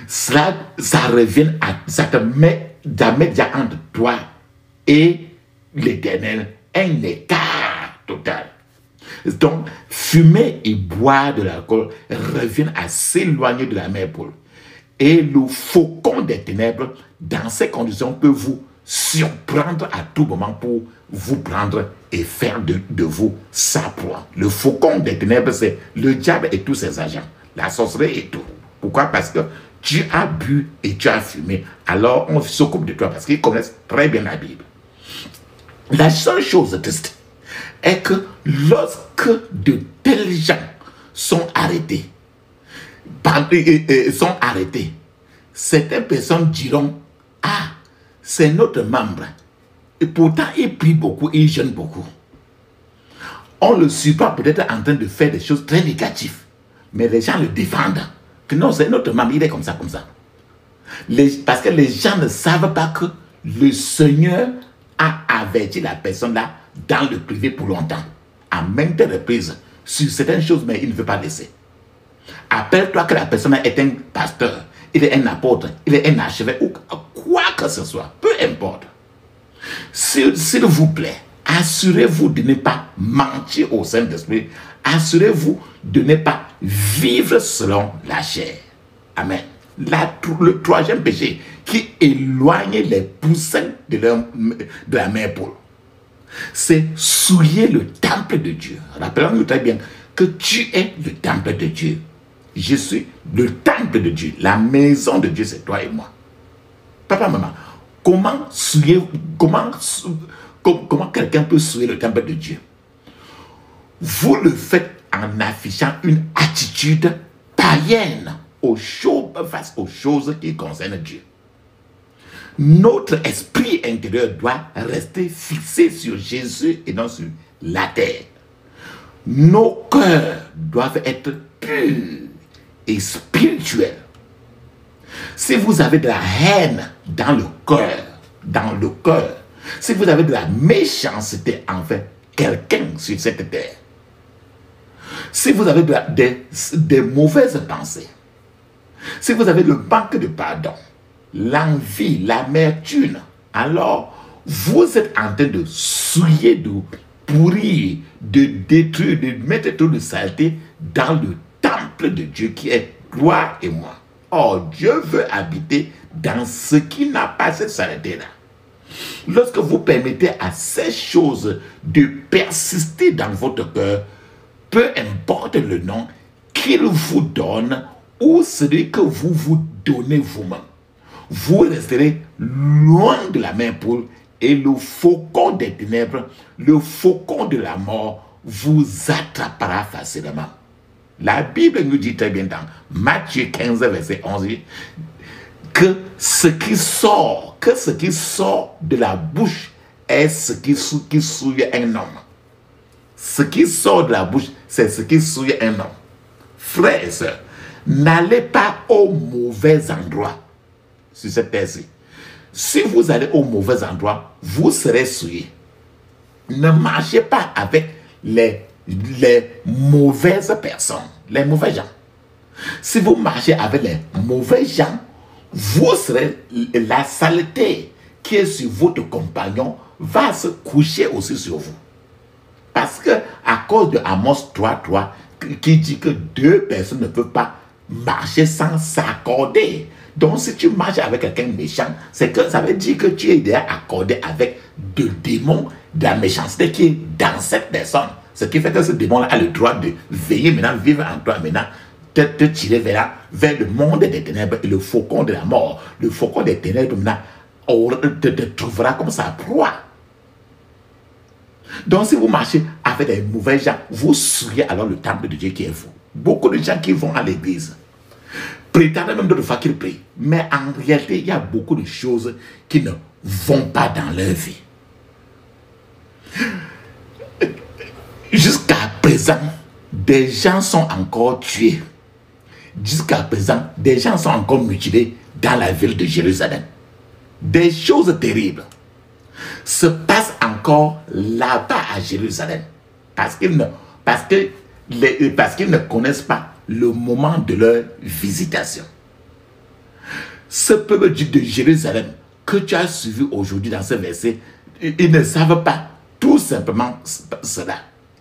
ça revient ça te met déjà entre toi et l'Éternel un écart total. Donc, fumer et boire de l'alcool reviennent à s'éloigner de la mère poule. Et le faucon des ténèbres, dans ces conditions, peut vous surprendre à tout moment pour vous prendre et faire de vous sa proie. Le faucon des ténèbres, c'est le diable et tous ses agents, la sorcellerie et tout. Pourquoi? Parce que tu as bu et tu as fumé, alors on s'occupe de toi parce qu'ils connaissent très bien la Bible. La seule chose triste est que lorsque de tels gens sont arrêtés, certaines personnes diront: ah, c'est notre membre. Et pourtant, il prie beaucoup, il jeûne beaucoup. On le surprend peut-être en train de faire des choses très négatives. Mais les gens le défendent. Que non, c'est notre membre, il est comme ça, comme ça. Parce que les gens ne savent pas que le Seigneur a averti la personne là dans le privé pour longtemps. À maintes reprises, sur certaines choses, mais il ne veut pas laisser. Appelle-toi que la personne est un pasteur, il est un apôtre, il est un archevêque, ou quoi que ce soit, peu importe. S'il vous plaît, assurez-vous de ne pas mentir au Saint-Esprit. Assurez-vous de ne pas vivre selon la chair. Amen. Le troisième péché qui éloigne les poussins de la mère poule, c'est souiller le temple de Dieu. Rappelons-nous très bien que tu es le temple de Dieu. Je suis le temple de Dieu. La maison de Dieu, c'est toi et moi. Papa, maman, comment quelqu'un peut souiller le temple de Dieu? Vous le faites en affichant une attitude païenne face aux choses qui concernent Dieu. Notre esprit intérieur doit rester fixé sur Jésus et non sur la terre. Nos cœurs doivent être purs et spirituels. Si vous avez de la haine dans le cœur, si vous avez de la méchanceté envers quelqu'un sur cette terre, si vous avez des mauvaises pensées, si vous avez le manque de pardon, l'envie, l'amertume, alors vous êtes en train de souiller, de pourrir, de détruire, de mettre trop de saleté dans le temple de Dieu qui est toi et moi. Or, Dieu veut habiter dans ce qui n'a pas cette saleté-là. Lorsque vous permettez à ces choses de persister dans votre cœur, peu importe le nom qu'il vous donne ou celui que vous vous donnez vous-même, vous resterez loin de la main poule et le faucon des ténèbres, le faucon de la mort vous attrapera facilement. La Bible nous dit très bien dans Matthieu 15, verset 11, que ce qui sort de la bouche est ce qui souille un homme. Ce qui sort de la bouche, c'est ce qui souille un homme. Frères et sœurs, n'allez pas au mauvais endroit sur cette terre-ci. Si vous allez au mauvais endroit, vous serez souillés. Ne marchez pas avec les mauvaises personnes, les mauvais gens. Si vous marchez avec les mauvais gens, vous serez, la saleté qui est sur votre compagnon va se coucher aussi sur vous. Parce que à cause de Amos 3:3 qui dit que deux personnes ne peuvent pas marcher sans s'accorder. Donc si tu marches avec quelqu'un méchant, c'est que ça veut dire que tu es déjà accordé avec le démon de la méchanceté qui est dans cette personne. Ce qui fait que ce démon-là a le droit de veiller maintenant, vivre en toi maintenant, te tirer vers le monde des ténèbres et le faucon de la mort. Le faucon des ténèbres maintenant te trouvera comme sa proie. Donc si vous marchez avec des mauvais gens, vous souillez alors le temple de Dieu qui est vous. Beaucoup de gens qui vont à l'église prétendent même d'autres fois qu'ils prient, mais en réalité il y a beaucoup de choses qui ne vont pas dans leur vie. Jusqu'à présent, des gens sont encore tués. Jusqu'à présent, des gens sont encore mutilés dans la ville de Jérusalem. Des choses terribles se passent encore là-bas à Jérusalem parce qu'ils ne connaissent pas le moment de leur visitation. Ce peuple de Jérusalem que tu as suivi aujourd'hui dans ce verset, ils ne savent pas tout simplement cela.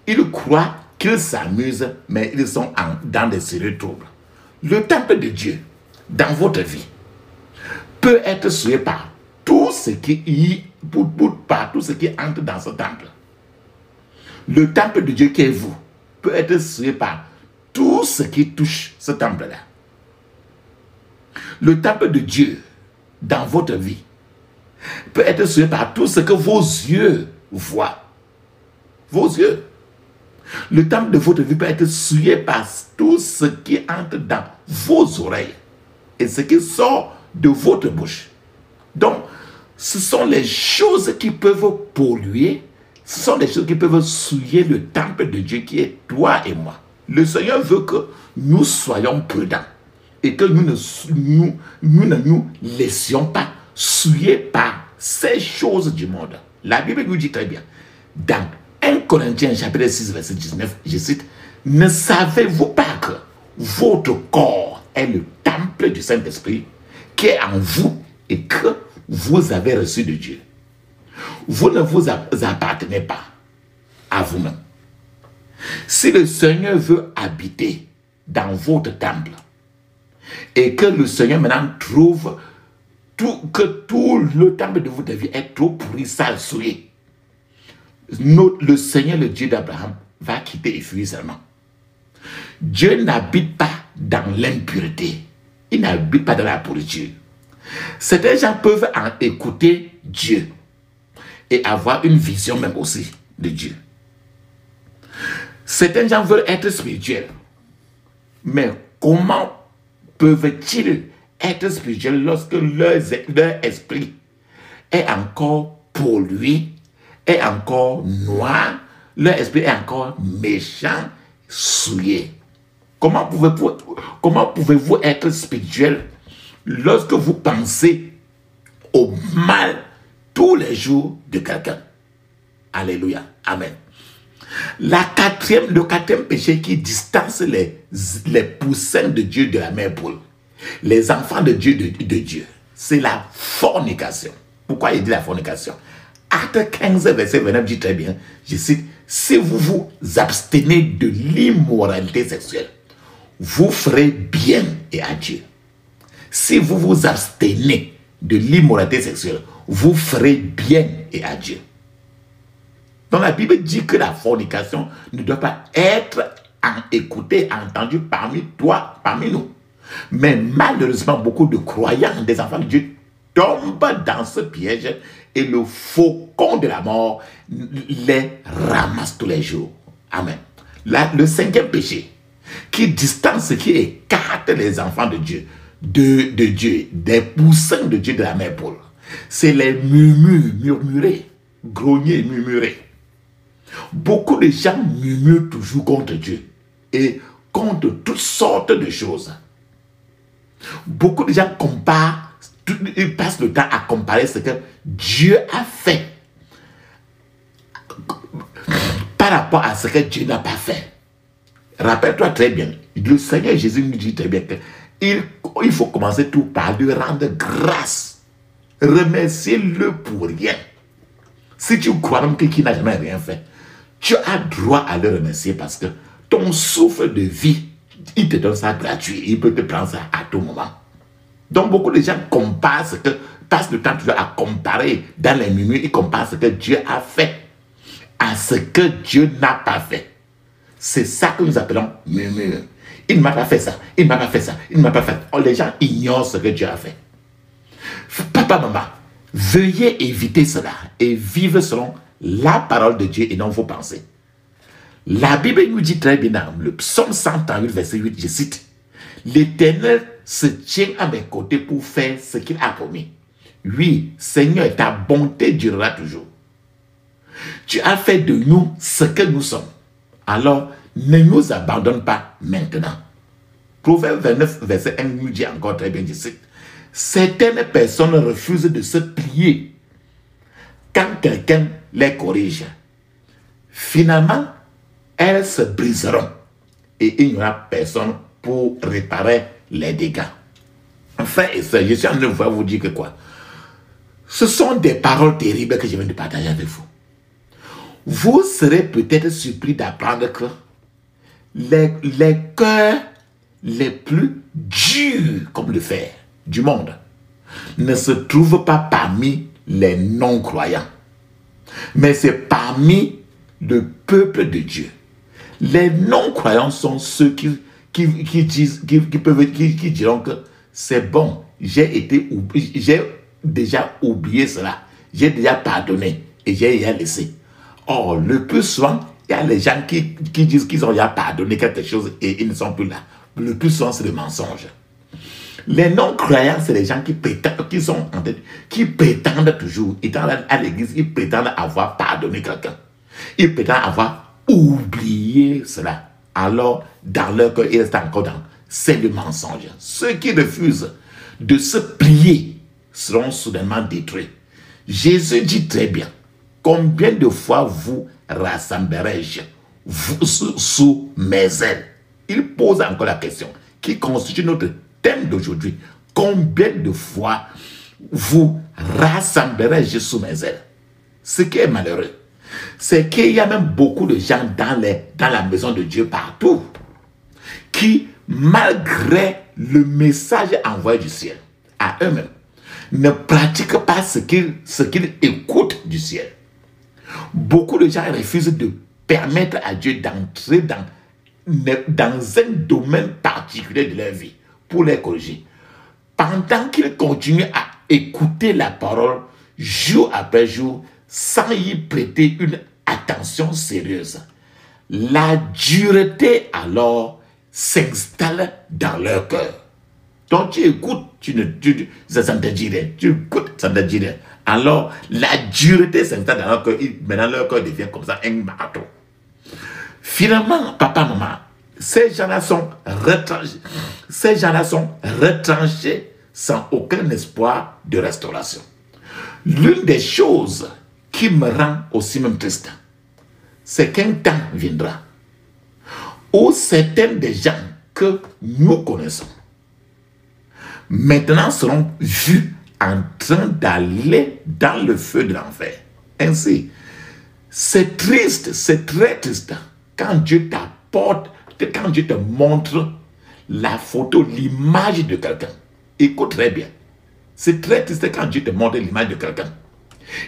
Ils croient qu'ils s'amusent, mais ils sont dans des sérieux troubles. Le temple de Dieu, dans votre vie, peut être souillé par tout ce qui entre dans ce temple. Le temple de Dieu qui est vous, peut être souillé par tout ce qui touche ce temple-là. Le temple de Dieu, dans votre vie, peut être souillé par tout ce que vos yeux voient. Vos yeux. Le temple de votre vie peut être souillé par tout ce qui entre dans vos oreilles et ce qui sort de votre bouche. Donc, ce sont les choses qui peuvent polluer, ce sont les choses qui peuvent souiller le temple de Dieu qui est toi et moi. Le Seigneur veut que nous soyons prudents et que nous ne nous laissions pas souiller par ces choses du monde. La Bible nous dit très bien, dans 1 Corinthiens chapitre 6 verset 19, je cite, « Ne savez-vous pas que votre corps est le temple du Saint-Esprit qui est en vous et que vous avez reçu de Dieu. Vous ne vous appartenez pas à vous-même. Si le Seigneur veut habiter dans votre temple et que le Seigneur maintenant trouve que tout le temple de votre vie est trop pourri, sale, souillé, le Seigneur, le Dieu d'Abraham, va quitter et fuir seulement. Dieu n'habite pas dans l'impureté. Il n'habite pas dans la pourriture. Certains gens peuvent en écouter Dieu et avoir une vision même aussi de Dieu. Certains gens veulent être spirituels. Mais comment peuvent-ils être spirituels lorsque leur esprit est encore pollué, est encore noir, leur esprit est encore méchant, souillé? Comment pouvez-vous être spirituel lorsque vous pensez au mal tous les jours de quelqu'un? Alléluia. Amen. Le quatrième péché qui distance les poussins de Dieu de la mère poule, les enfants de Dieu de Dieu, c'est la fornication. Pourquoi il dit la fornication? Acte 15, verset 29 dit très bien, je cite, si vous vous abstenez de l'immoralité sexuelle, vous ferez bien et à Dieu. Si vous vous abstenez de l'immoralité sexuelle, vous ferez bien et à Dieu. Donc la Bible dit que la fornication ne doit pas être écoutée, entendue parmi nous. Mais malheureusement, beaucoup de croyants, des enfants de Dieu, tombent dans ce piège et le faucon de la mort les ramasse tous les jours. Amen. Là, le cinquième péché qui distance, qui écarte les enfants de Dieu, des poussins de Dieu de la mère poule, c'est les murmurer, grogner, murmurer. Beaucoup de gens murmurent toujours contre Dieu et contre toutes sortes de choses. Beaucoup de gens ils passent le temps à comparer ce que Dieu a fait par rapport à ce que Dieu n'a pas fait. Rappelle-toi très bien, le Seigneur Jésus nous dit très bien qu'il faut commencer tout par lui rendre grâce. Remerciez-le pour rien. Si tu crois même qu'il n'a jamais rien fait, tu as droit à le remercier parce que ton souffle de vie, il te donne ça gratuit. Il peut te prendre ça à tout moment. Donc beaucoup de gens passent le temps toujours à comparer dans les minutes, ils comparent ce que Dieu a fait à ce que Dieu n'a pas fait. C'est ça que nous appelons murmure. Il ne m'a pas fait ça, il ne m'a pas fait ça, il ne m'a pas fait. Oh, les gens ignorent ce que Dieu a fait. Papa, maman, veuillez éviter cela et vivre selon la parole de Dieu et non vos pensées. La Bible nous dit très bien dans le psaume 138, verset 8, je cite, « L'Éternel se tient à mes côtés pour faire ce qu'il a promis. Oui, Seigneur, ta bonté durera toujours. Tu as fait de nous ce que nous sommes. Alors, ne nous abandonne pas maintenant. » Proverbe 29, verset 1 nous dit encore très bien, je cite, « Certaines personnes refusent de se plier quand quelqu'un les corrige. Finalement, elles se briseront et il n'y aura personne pour réparer les dégâts. » Enfin, et ça, je suis en train de vous dire que quoi? Ce sont des paroles terribles que je viens de partager avec vous. Vous serez peut-être surpris d'apprendre que les cœurs les plus durs comme le fer du monde ne se trouvent pas parmi les non-croyants, mais c'est parmi le peuple de Dieu. Les non-croyants sont ceux qui diront que c'est bon, j'ai déjà oublié cela, j'ai déjà pardonné et j'ai déjà laissé. Or, le plus souvent, il y a les gens qui disent qu'ils ont déjà pardonné quelque chose et ils ne sont plus là. Le plus souvent, c'est le mensonge. Les non-croyants, c'est les gens qui prétendent toujours, étant à l'église, ils prétendent avoir pardonné quelqu'un. Ils prétendent avoir oublié cela. Alors, dans leur cœur, ils restent encore dans. C'est le mensonge. Ceux qui refusent de se plier seront soudainement détruits. Jésus dit très bien, combien de fois vous rassemblerai-je sous mes ailes? Il pose encore la question qui constitue notre thème d'aujourd'hui. Combien de fois vous rassemblerai-je sous mes ailes? Ce qui est malheureux, c'est qu'il y a même beaucoup de gens dans la maison de Dieu partout qui, malgré le message envoyé du ciel à eux-mêmes, ne pratiquent pas ce qu'ils écoutent du ciel. Beaucoup de gens refusent de permettre à Dieu d'entrer dans un domaine particulier de leur vie pour les corriger. Pendant qu'ils continuent à écouter la parole jour après jour sans y prêter une attention sérieuse, la dureté alors s'installe dans leur cœur. Donc tu écoutes, ça ne te dit rien. Tu écoutes, ça ne te dit rien. Alors la dureté s'installe dans leur cœur. Maintenant leur cœur devient comme ça un marteau. Finalement, papa, maman, ces gens-là sont retranchés. Ces gens-là sont retranchés sans aucun espoir de restauration. L'une des choses qui me rend aussi même triste, c'est qu'un temps viendra où certains des gens que nous connaissons maintenant seront vus en train d'aller dans le feu de l'enfer. Ainsi, c'est triste, c'est très triste quand Dieu t'apporte, quand Dieu te montre la photo, l'image de quelqu'un. Écoute très bien. C'est très triste quand Dieu te montre l'image de quelqu'un.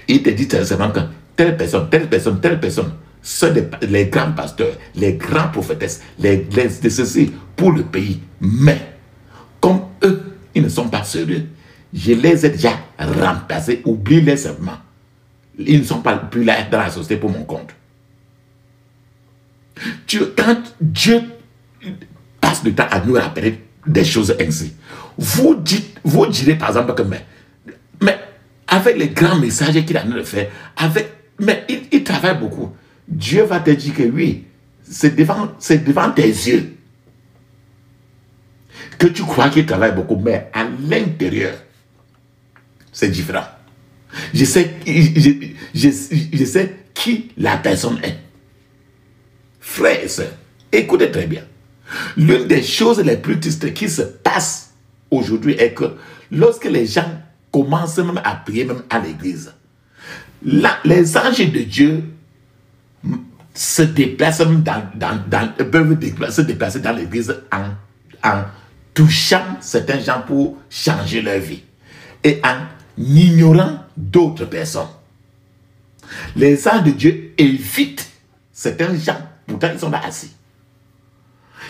Il te dit seulement que telle personne, sont les grands pasteurs, les grands prophétesses, les de ceci pour le pays. Mais, comme eux, ils ne sont pas sérieux, je les ai déjà remplacés, oublie-les simplement. Ils ne sont pas plus là dans la société pour mon compte. Quand Dieu passe du temps à nous rappeler des choses ainsi, vous direz par exemple que mais avec les grands messages qu'il a de faire, mais il travaille beaucoup. Dieu va te dire que oui, c'est devant tes yeux que tu crois qu'il travaille beaucoup, mais à l'intérieur, c'est différent. Je sais qui la personne est. Frères et sœurs, écoutez très bien. L'une des choses les plus tristes qui se passent aujourd'hui est que lorsque les gens commencent même à prier même à l'église, les anges de Dieu se déplacent peuvent se déplacer dans l'église en touchant certains gens pour changer leur vie et en ignorant d'autres personnes. Les anges de Dieu évitent certains gens, pourtant ils sont là assis.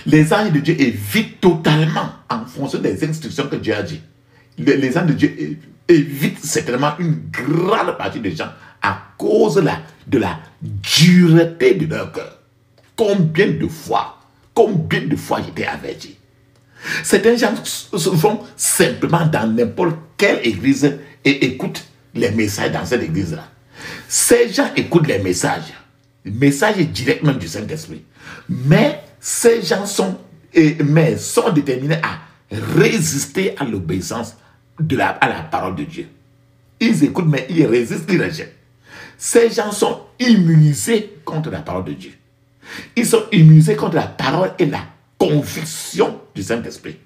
Les anges de Dieu évitent totalement en fonction des instructions que Dieu a dit. Les anges de Dieu évitent certainement une grande partie des gens à cause de la dureté de leur cœur. Combien de fois j'étais averti. Certains gens vont simplement dans n'importe quelle église et écoutent les messages dans cette église-là. Ces gens écoutent les messages directement du Saint-Esprit. Mais ces gens sont déterminés à résister à l'obéissance à la parole de Dieu. Ils écoutent, mais ils résistent, ils rejettent. Ces gens sont immunisés contre la parole de Dieu. Ils sont immunisés contre la parole et la conviction du Saint-Esprit.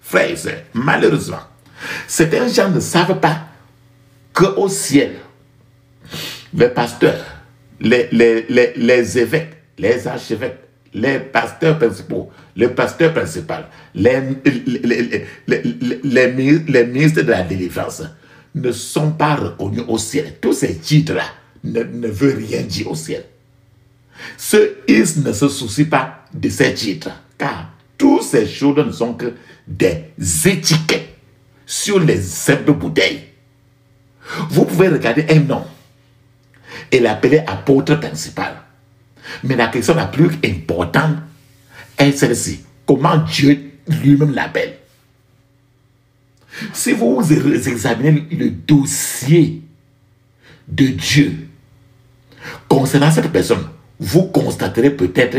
Frères et sœurs, malheureusement, certains gens ne savent pas qu'au ciel, les pasteurs, les évêques, les archevêques, les pasteurs principaux, le pasteur principal, les ministres de la délivrance ne sont pas reconnus au ciel. Tous ces titres-là ne veulent rien dire au ciel. Ils ne se soucient pas de ces titres, car toutes ces choses ne sont que des étiquettes sur les simples bouteilles. Vous pouvez regarder un nom et l'appeler apôtre principal. Mais la question la plus importante est celle-ci. Comment Dieu lui-même l'appelle? Si vous examinez le dossier de Dieu concernant cette personne, vous constaterez peut-être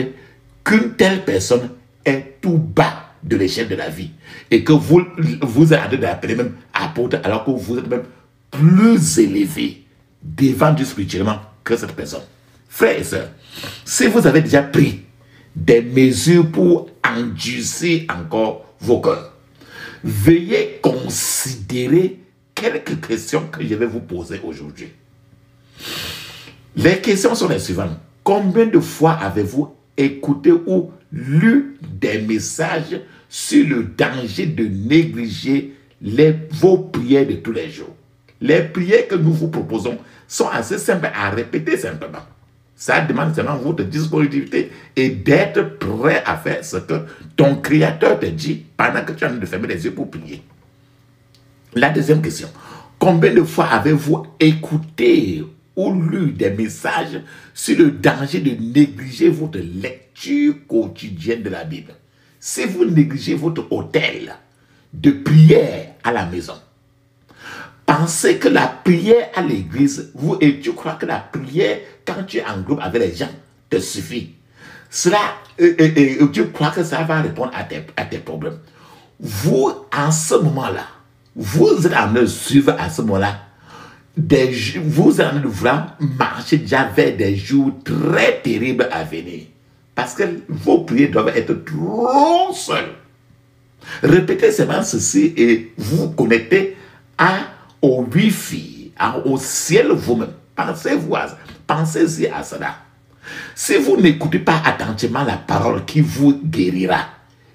qu'une telle personne est tout bas de l'échelle de la vie et que vous êtes d'appeler même apôtre alors que vous êtes même plus élevé devant Dieu spirituellement que cette personne. Frères et sœurs, si vous avez déjà pris des mesures pour endurcir encore vos cœurs, veuillez considérer quelques questions que je vais vous poser aujourd'hui. Les questions sont les suivantes. Combien de fois avez-vous écouté ou lu des messages sur le danger de négliger vos prières de tous les jours? Les prières que nous vous proposons sont assez simples à répéter simplement. Ça demande seulement votre disponibilité et d'être prêt à faire ce que ton Créateur te dit pendant que tu es en train de fermer les yeux pour prier. La deuxième question. Combien de fois avez-vous écouté ou lu des messages sur le danger de négliger votre lecture quotidienne de la Bible? Si vous négligez votre autel, de prière à la maison. Pensez que la prière à l'église, et tu crois que la prière, quand tu es en groupe avec les gens, te suffit. Cela, tu crois que ça va répondre à tes problèmes. Vous, en ce moment-là, vous êtes en train de suivre à ce moment-là, vous êtes en train de vouloir marcher déjà vers des jours très terribles à venir. Parce que vos prières doivent être trop seules. Répétez seulement ceci et vous connectez au Wi-Fi, au ciel vous-même. Pensez-y à cela. Si vous n'écoutez pas attentivement la parole qui vous guérira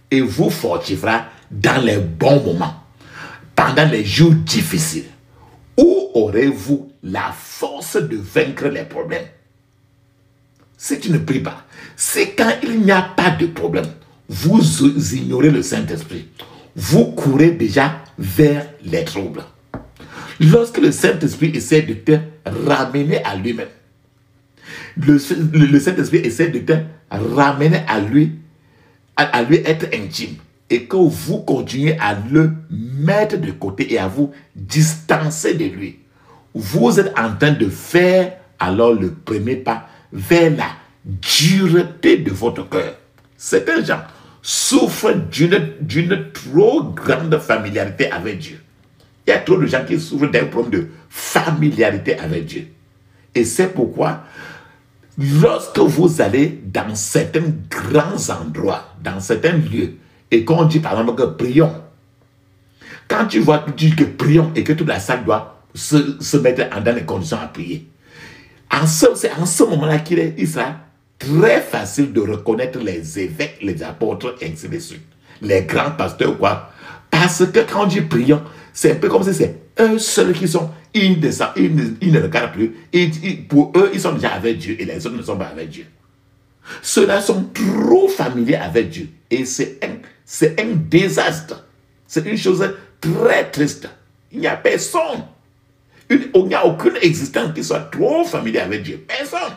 et vous fortifiera dans les bons moments, pendant les jours difficiles, où aurez-vous la force de vaincre les problèmes? Si tu ne pries pas, c'est quand il n'y a pas de problème, vous ignorez le Saint-Esprit. Vous courez déjà vers les troubles. Lorsque le Saint-Esprit essaie de te ramener à lui-même, le Saint-Esprit essaie de te ramener à lui être intime, et que vous continuez à le mettre de côté et à vous distancer de lui, vous êtes en train de faire alors le premier pas vers la dureté de votre cœur. Certains gens souffrent d'une trop grande familiarité avec Dieu. Il y a trop de gens qui souffrent d'un problème de familiarité avec Dieu. Et c'est pourquoi, lorsque vous allez dans certains grands endroits, dans certains lieux, et qu'on dit par exemple que prions, quand tu vois que tu dis que prions et que toute la salle doit se mettre dans les conditions à prier, c'est en ce moment-là qu'il sera très facile de reconnaître les évêques, les apôtres, et ainsi de suite, les grands pasteurs, quoi. Parce que quand on dit prions, c'est un peu comme si c'est eux seuls qui sont, ils ne regardent plus, et pour eux, ils sont déjà avec Dieu, et les autres ne sont pas avec Dieu. Ceux-là sont trop familiers avec Dieu, et c'est un désastre. C'est une chose très triste. Il n'y a personne. Il n'y a aucune existence qui soit trop familier avec Dieu. Personne.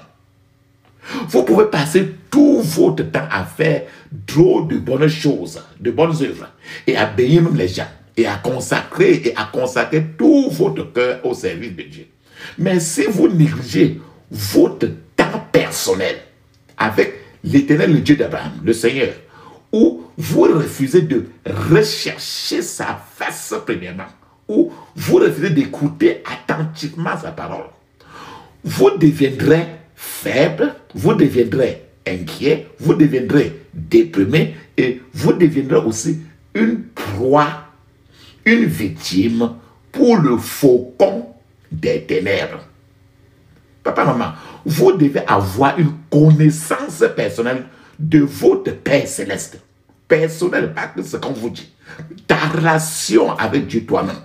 Vous pouvez passer tout votre temps à faire trop de bonnes choses, de bonnes œuvres, et à bénir même les gens, et à consacrer tout votre cœur au service de Dieu. Mais si vous négligez votre temps personnel avec l'Éternel, le Dieu d'Abraham, le Seigneur, ou vous refusez de rechercher sa face premièrement, ou vous refusez d'écouter attentivement sa parole, vous deviendrez faible, vous deviendrez inquiet, vous deviendrez déprimé, et vous deviendrez aussi une proie, une victime pour le faucon des ténèbres. Papa, maman, vous devez avoir une connaissance personnelle de votre Père Céleste. Personnel, pas que ce qu'on vous dit. Ta relation avec Dieu toi-même.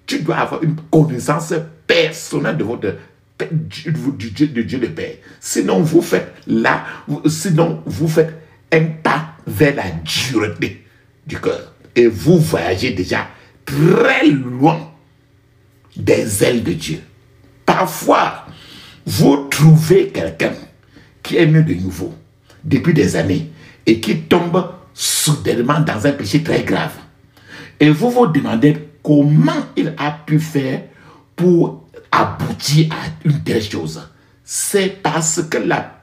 Tu dois avoir une connaissance personnelle de votre de Dieu le Père. Sinon, vous faites un pas vers la dureté du cœur. Et vous voyagez déjà très loin des ailes de Dieu. Parfois, vous trouvez quelqu'un qui est né de nouveau depuis des années et qui tombe soudainement dans un péché très grave. Et vous vous demandez comment il a pu faire pour aboutir à une telle chose. C'est parce que la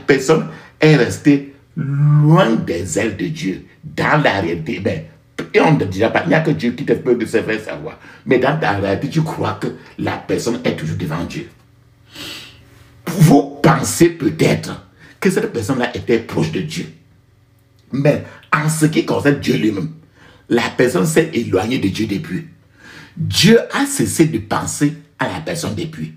personne est restée loin des ailes de Dieu. Dans la réalité, et on ne dira pas, il n'y a que Dieu qui te peut de se faire savoir. Mais dans ta réalité, tu crois que la personne est toujours devant Dieu. Vous pensez peut-être que cette personne-là était proche de Dieu. Mais en ce qui concerne Dieu lui-même, la personne s'est éloignée de Dieu depuis. Dieu a cessé de penser à la personne depuis.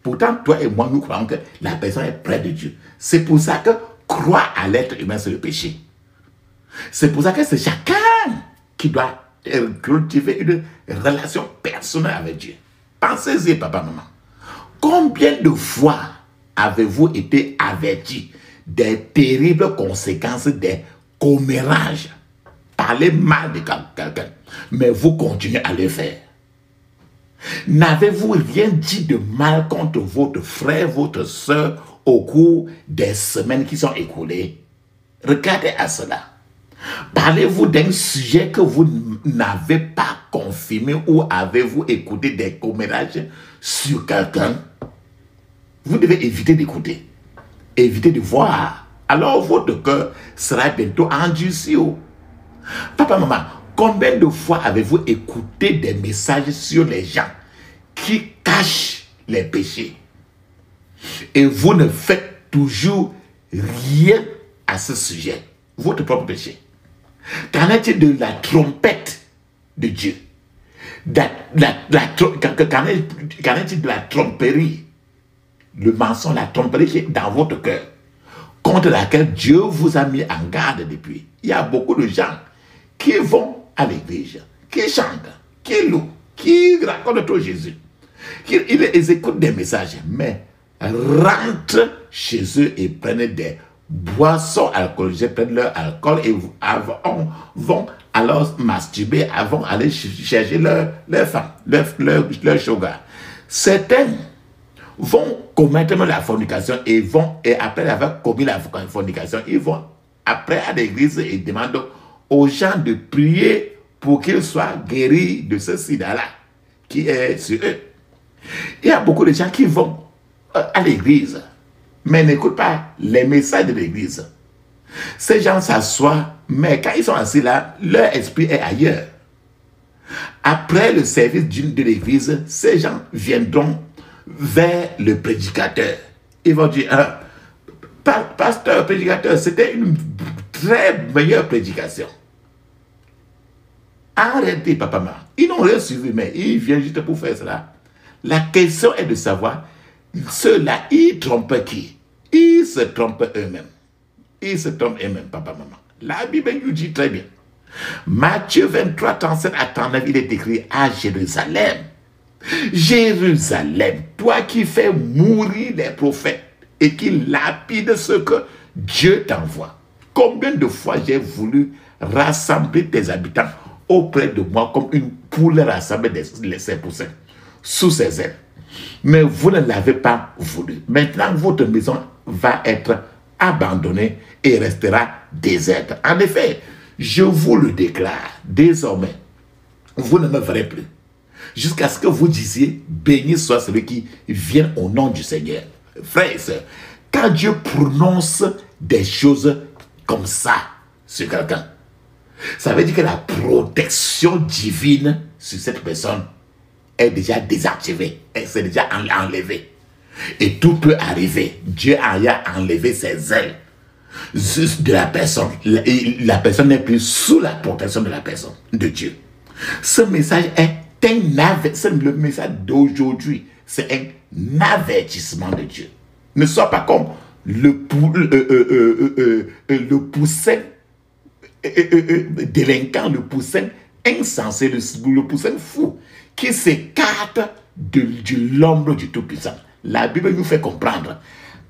Pourtant, toi et moi, nous croyons que la personne est près de Dieu. C'est pour ça que croire à l'être humain, c'est le péché. C'est pour ça que c'est chacun qui doit cultiver une relation personnelle avec Dieu. Pensez-y, papa, maman. Combien de fois avez-vous été avertis des terribles conséquences des commérages? Parlez mal de quelqu'un, mais vous continuez à le faire. N'avez-vous rien dit de mal contre votre frère, votre soeur au cours des semaines qui sont écoulées? Regardez à cela. Parlez-vous d'un sujet que vous n'avez pas confirmé ou avez-vous écouté des commérages sur quelqu'un? Vous devez éviter d'écouter, éviter de voir. Alors votre cœur sera bientôt endurci. Papa, maman, combien de fois avez-vous écouté des messages sur les gens qui cachent les péchés? Et vous ne faites toujours rien à ce sujet, votre propre péché. Qu'en est-il de la trompette de Dieu? Qu'en est-il de la tromperie? Le mensonge, la tromperie qui est dans votre cœur, contre laquelle Dieu vous a mis en garde depuis. Il y a beaucoup de gens qui vont à l'église, qui chantent, qui louent, qui racontent trop Jésus. Ils écoutent des messages, mais rentrent chez eux et prennent des boissons alcoolisées, prennent leur alcool et vont alors masturber avant d'aller chercher leur femme, leur sugar. Certains vont commettre la fornication et après avoir commis la fornication, ils vont après à l'église et demandent aux gens de prier pour qu'ils soient guéris de ce sida-là qui est sur eux. Il y a beaucoup de gens qui vont à l'église, mais n'écoutent pas les messages de l'église. Ces gens s'assoient, mais quand ils sont assis là, leur esprit est ailleurs. Après le service de l'église, ces gens viendront vers le prédicateur. Ils vont dire, pasteur, prédicateur, c'était une très meilleure prédication. Arrêtez, papa, maman. Ils n'ont rien suivi, mais ils viennent juste pour faire cela. La question est de savoir, ceux-là, ils trompent qui? Ils se trompent eux-mêmes. Ils se trompent eux-mêmes, papa, maman. La Bible nous dit très bien. Matthieu 23, 37 à 39, il est écrit à Jérusalem. Jérusalem, toi qui fais mourir les prophètes et qui lapides ce que Dieu t'envoie. Combien de fois j'ai voulu rassembler tes habitants auprès de moi comme une poule rassemble ses poussins sous ses ailes. Mais vous ne l'avez pas voulu. Maintenant, votre maison va être abandonnée et restera déserte. En effet, je vous le déclare, désormais, vous ne me verrez plus. Jusqu'à ce que vous disiez, béni soit celui qui vient au nom du Seigneur. Frères et sœurs, quand Dieu prononce des choses comme ça sur quelqu'un, ça veut dire que la protection divine sur cette personne est déjà désactivée, elle s'est déjà enlevée. Et tout peut arriver. Dieu a enlevé ses ailes de la personne. La personne n'est plus sous la protection de la personne, de Dieu. Ce message est le message d'aujourd'hui. C'est un avertissement de Dieu. Ne sois pas comme le poussin délinquant, le poussin insensé, le poussin fou, qui s'écarte de l'ombre du Tout-Puissant. La Bible nous fait comprendre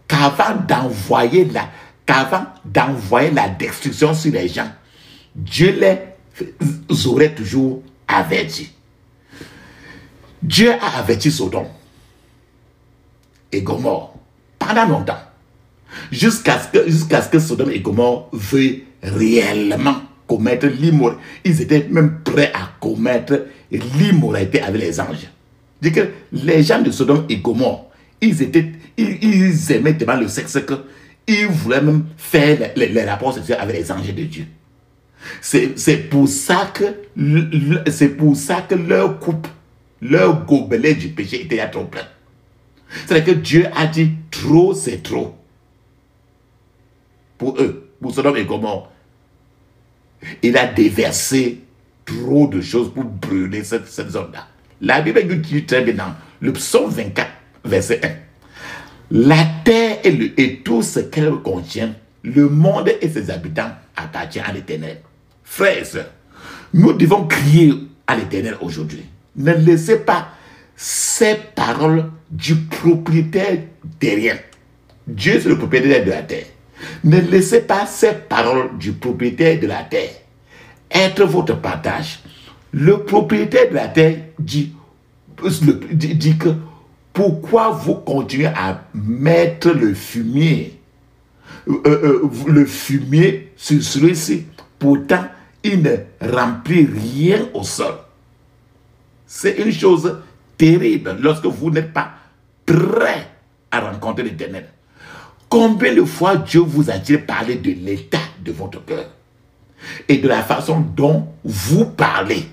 qu'avant d'envoyer la destruction sur les gens, Dieu les aurait toujours avertis. Dieu a averti Sodome et Gomorrhe pendant longtemps, jusqu'à ce que Sodome et Gomorrhe veuillent réellement commettre l'immoralité. Ils étaient même prêts à commettre l'immoralité avec les anges. Dit que les gens de Sodome et Gomorrhe, ils aimaient tellement le sexe qu'ils voulaient même faire les rapports sexuels avec les anges de Dieu. C'est pour ça que leur coupe, leur gobelet du péché était trop plein. C'est-à-dire que Dieu a dit trop, c'est trop. Pour eux, pour Sodome et Gomorrhe. Il a déversé trop de choses pour brûler cette zone-là. La Bible nous dit très bien dans le psaume 24, verset 1. La terre et tout ce qu'elle contient, le monde et ses habitants appartiennent à l'Éternel. Frères et sœurs, nous devons crier à l'Éternel aujourd'hui. Ne laissez pas ces paroles du propriétaire derrière. Dieu, c'est le propriétaire de la terre. Ne laissez pas ces paroles du propriétaire de la terre être votre partage. Le propriétaire de la terre dit que pourquoi vous continuez à mettre le fumier sur celui-ci Pourtant, il ne remplit rien au sol. C'est une chose terrible lorsque vous n'êtes pas prêt à rencontrer l'Éternel. Combien de fois Dieu vous a-t-il parlé de l'état de votre cœur et de la façon dont vous parlez?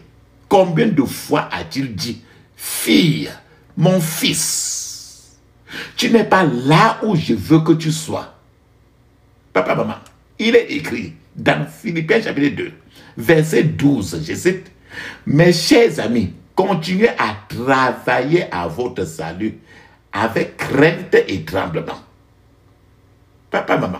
Combien de fois a-t-il dit, fille, mon fils, tu n'es pas là où je veux que tu sois. Papa, maman, il est écrit dans Philippiens chapitre 2, verset 12, je cite, « Mes chers amis, continuez à travailler à votre salut avec crainte et tremblement. » Papa, maman,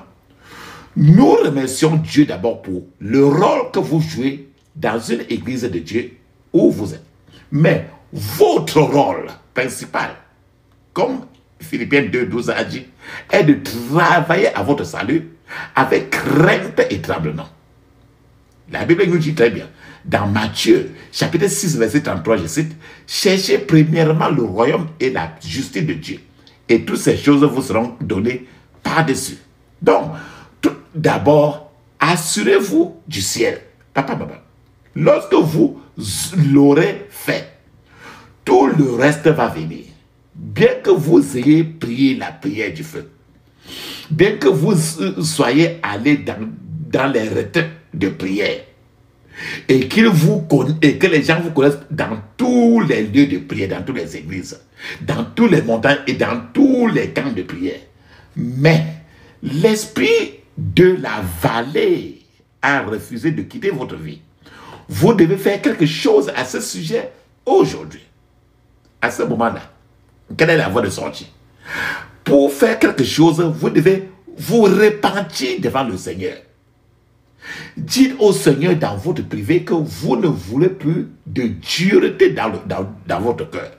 nous remercions Dieu d'abord pour le rôle que vous jouez dans une église de Dieu où vous êtes. Mais votre rôle principal, comme Philippiens 2:12 a dit, est de travailler à votre salut avec crainte et tremblement. La Bible nous dit très bien, dans Matthieu, chapitre 6, verset 33, je cite, « Cherchez premièrement le royaume et la justice de Dieu, et toutes ces choses vous seront données par-dessus. » Donc, tout d'abord, assurez-vous du ciel. Papa, maman, lorsque vous l'aurez fait, tout le reste va venir. Bien que vous ayez prié la prière du feu, bien que vous soyez allé dans les retraites de prière, et que les gens vous connaissent dans tous les lieux de prière, dans toutes les églises, dans tous les montagnes et dans tous les camps de prière. Mais l'esprit de la vallée a refusé de quitter votre vie. Vous devez faire quelque chose à ce sujet aujourd'hui. À ce moment-là, quelle est la voie de sortie? Pour faire quelque chose, vous devez vous repentir devant le Seigneur. Dites au Seigneur dans votre privé que vous ne voulez plus de dureté dans votre cœur.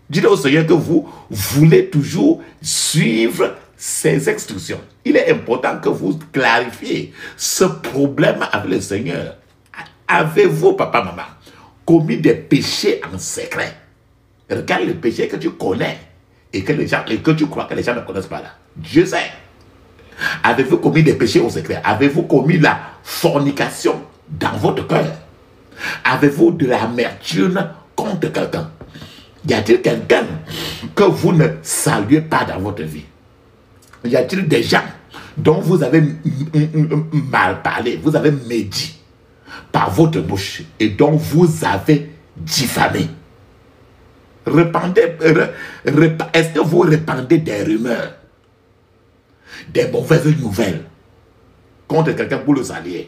Dites au Seigneur que vous voulez toujours suivre ses instructions. Il est important que vous clarifiez ce problème avec le Seigneur. Avez-vous, papa, maman, commis des péchés en secret? Regarde le péché que tu connais et que tu crois que les gens ne connaissent pas là. Dieu sait. Avez-vous commis des péchés au secret? Avez-vous commis la fornication dans votre cœur? Avez-vous de l'amertume contre quelqu'un? Y a-t-il quelqu'un que vous ne saluez pas dans votre vie? Y a-t-il des gens dont vous avez mal parlé, vous avez médit par votre bouche et dont vous avez diffamé? Est-ce que vous répandez des rumeurs, des mauvaises nouvelles contre quelqu'un pour le salir,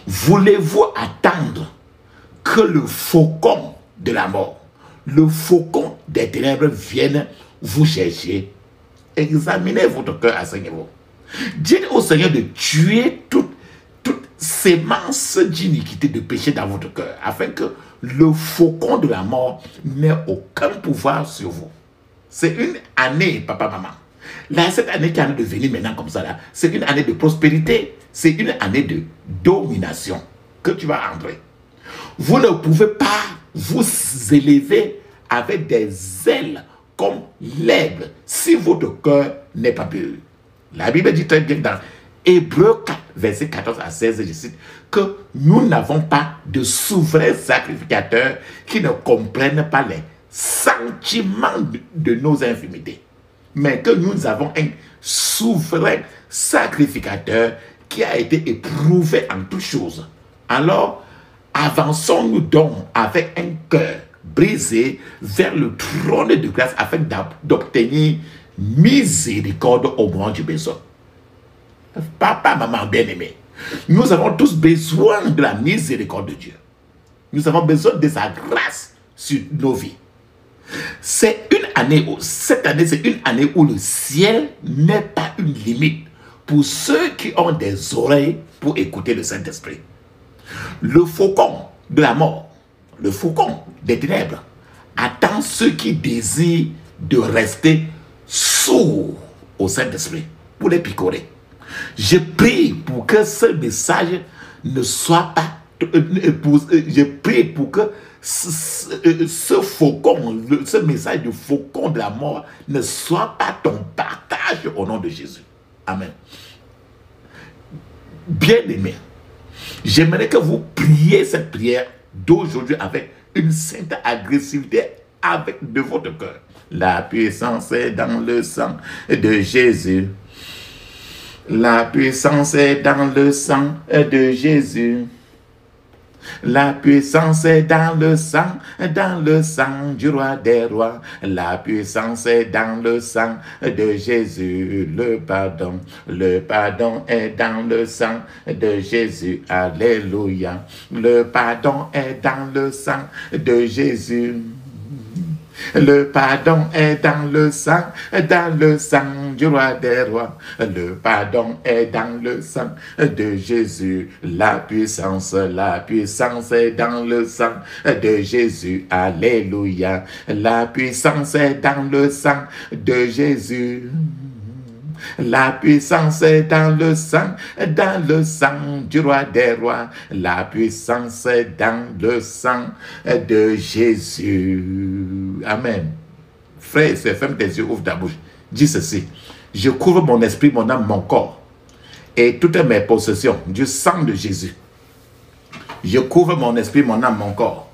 Voulez-vous attendre que le faucon de la mort, le faucon des ténèbres vienne vous chercher? Examinez votre cœur à ce niveau. Dites au Seigneur de tuer toute sémence d'iniquité, de péché dans votre cœur, afin que le faucon de la mort n'ait aucun pouvoir sur vous. C'est une année, papa, maman. Là, cette année qui est en train de venir maintenant comme ça, là, c'est une année de prospérité, c'est une année de domination que tu vas entrer. Vous ne pouvez pas vous élever avec des ailes comme l'aigle si votre cœur n'est pas pur. La Bible dit très bien dans Hébreux 4, verset 14 à 16, je cite, que nous n'avons pas de souverain sacrificateur qui ne comprenne pas les sentiments de nos infimités, mais que nous avons un souverain sacrificateur qui a été éprouvé en toutes choses. Alors, avançons-nous donc avec un cœur brisé vers le trône de grâce afin d'obtenir miséricorde au moment du besoin. Papa, maman bien-aimé, nous avons tous besoin de la miséricorde de Dieu. Nous avons besoin de sa grâce sur nos vies. Cette année, c'est une année où le ciel n'est pas une limite pour ceux qui ont des oreilles pour écouter le Saint-Esprit. Le faucon de la mort, le faucon des ténèbres, attend ceux qui désirent de rester sourds au Saint-Esprit pour les picorer. Je prie pour que ce message ne soit pas... je prie pour que ce faucon, ce message du faucon de la mort ne soit pas ton partage au nom de Jésus. Amen. bien-aimés, j'aimerais que vous priez cette prière d'aujourd'hui avec une sainte agressivité de votre cœur. La puissance est dans le sang de Jésus. La puissance est dans le sang de Jésus. La puissance est dans le sang du roi des rois. La puissance est dans le sang de Jésus. Le pardon est dans le sang de Jésus. Alléluia. Le pardon est dans le sang de Jésus. Le pardon est dans le sang du roi des rois. Le pardon est dans le sang de Jésus. La puissance est dans le sang de Jésus. Alléluia. La puissance est dans le sang de Jésus. La puissance est dans le sang du roi des rois. La puissance est dans le sang de Jésus. Amen. Frère et sœur, ferme tes yeux, ouvre ta bouche. Dis ceci. Je couvre mon esprit, mon âme, mon corps et toutes mes possessions du sang de Jésus. Je couvre mon esprit, mon âme, mon corps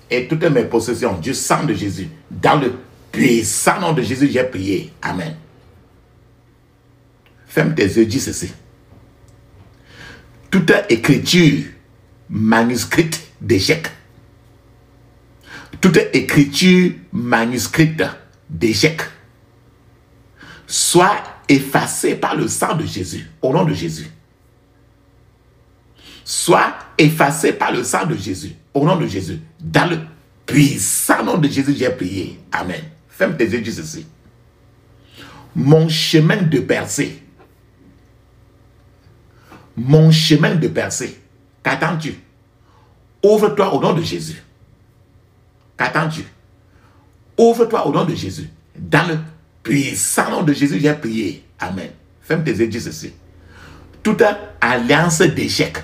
et toutes mes possessions du sang de Jésus. Dans le puissant nom de Jésus, j'ai prié. Amen. Ferme tes yeux, dis ceci. Toute écriture manuscrite d'échec, toute écriture manuscrite d'échec, soit effacée par le sang de Jésus, au nom de Jésus. Soit effacée par le sang de Jésus, au nom de Jésus. Dans le puissant nom de Jésus, j'ai prié. Amen. Ferme tes yeux, dis ceci. Mon chemin de percée, mon chemin de percée, qu'attends-tu? Ouvre-toi au nom de Jésus. Qu'attends-tu? Ouvre-toi au nom de Jésus. Dans le puissant nom de Jésus, j'ai prié. Amen. Ferme tes yeux, dis ceci. Toute alliance d'échec,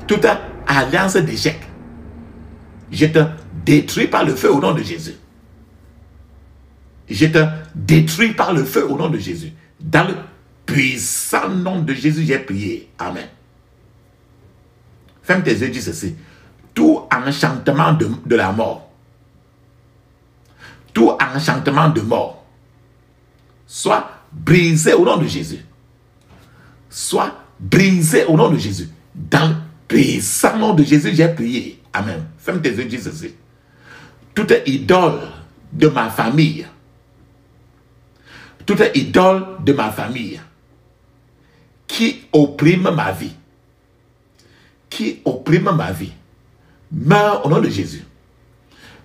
toute alliance d'échec, je te détruis par le feu au nom de Jésus. Je te détruis par le feu au nom de Jésus. Dans le puissant nom de Jésus, j'ai prié. Amen. Ferme tes yeux, dis ceci. Tout enchantement de la mort, tout enchantement de mort, soit brisé au nom de Jésus. Soit brisé au nom de Jésus. Dans le puissant nom de Jésus, j'ai prié. Amen. Ferme tes yeux, dis ceci. Toute idole de ma famille, toute idole de ma famille, qui opprime ma vie, meurs au nom de Jésus.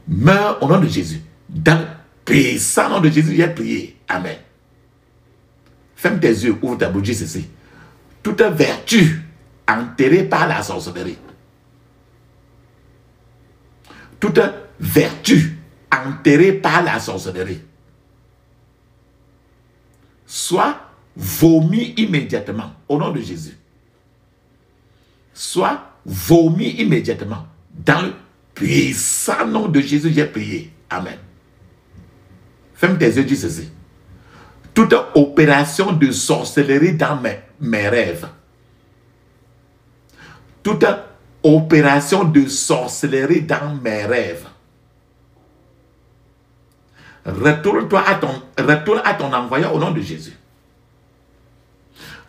Meurs au nom de Jésus. Dans le puissant nom de Jésus, j'ai prié. Amen. Ferme tes yeux, ouvre ta bouche, dis ceci. Toute vertu enterrée par la sorcellerie, toute vertu enterrée par la sorcellerie, soit vomi immédiatement au nom de Jésus. Soit vomi immédiatement. Dans le puissant nom de Jésus, j'ai prié. Amen. Ferme tes yeux, dis ceci. Toute opération de sorcellerie dans mes rêves, toute opération de sorcellerie dans mes rêves, retourne à ton envoyeur au nom de Jésus.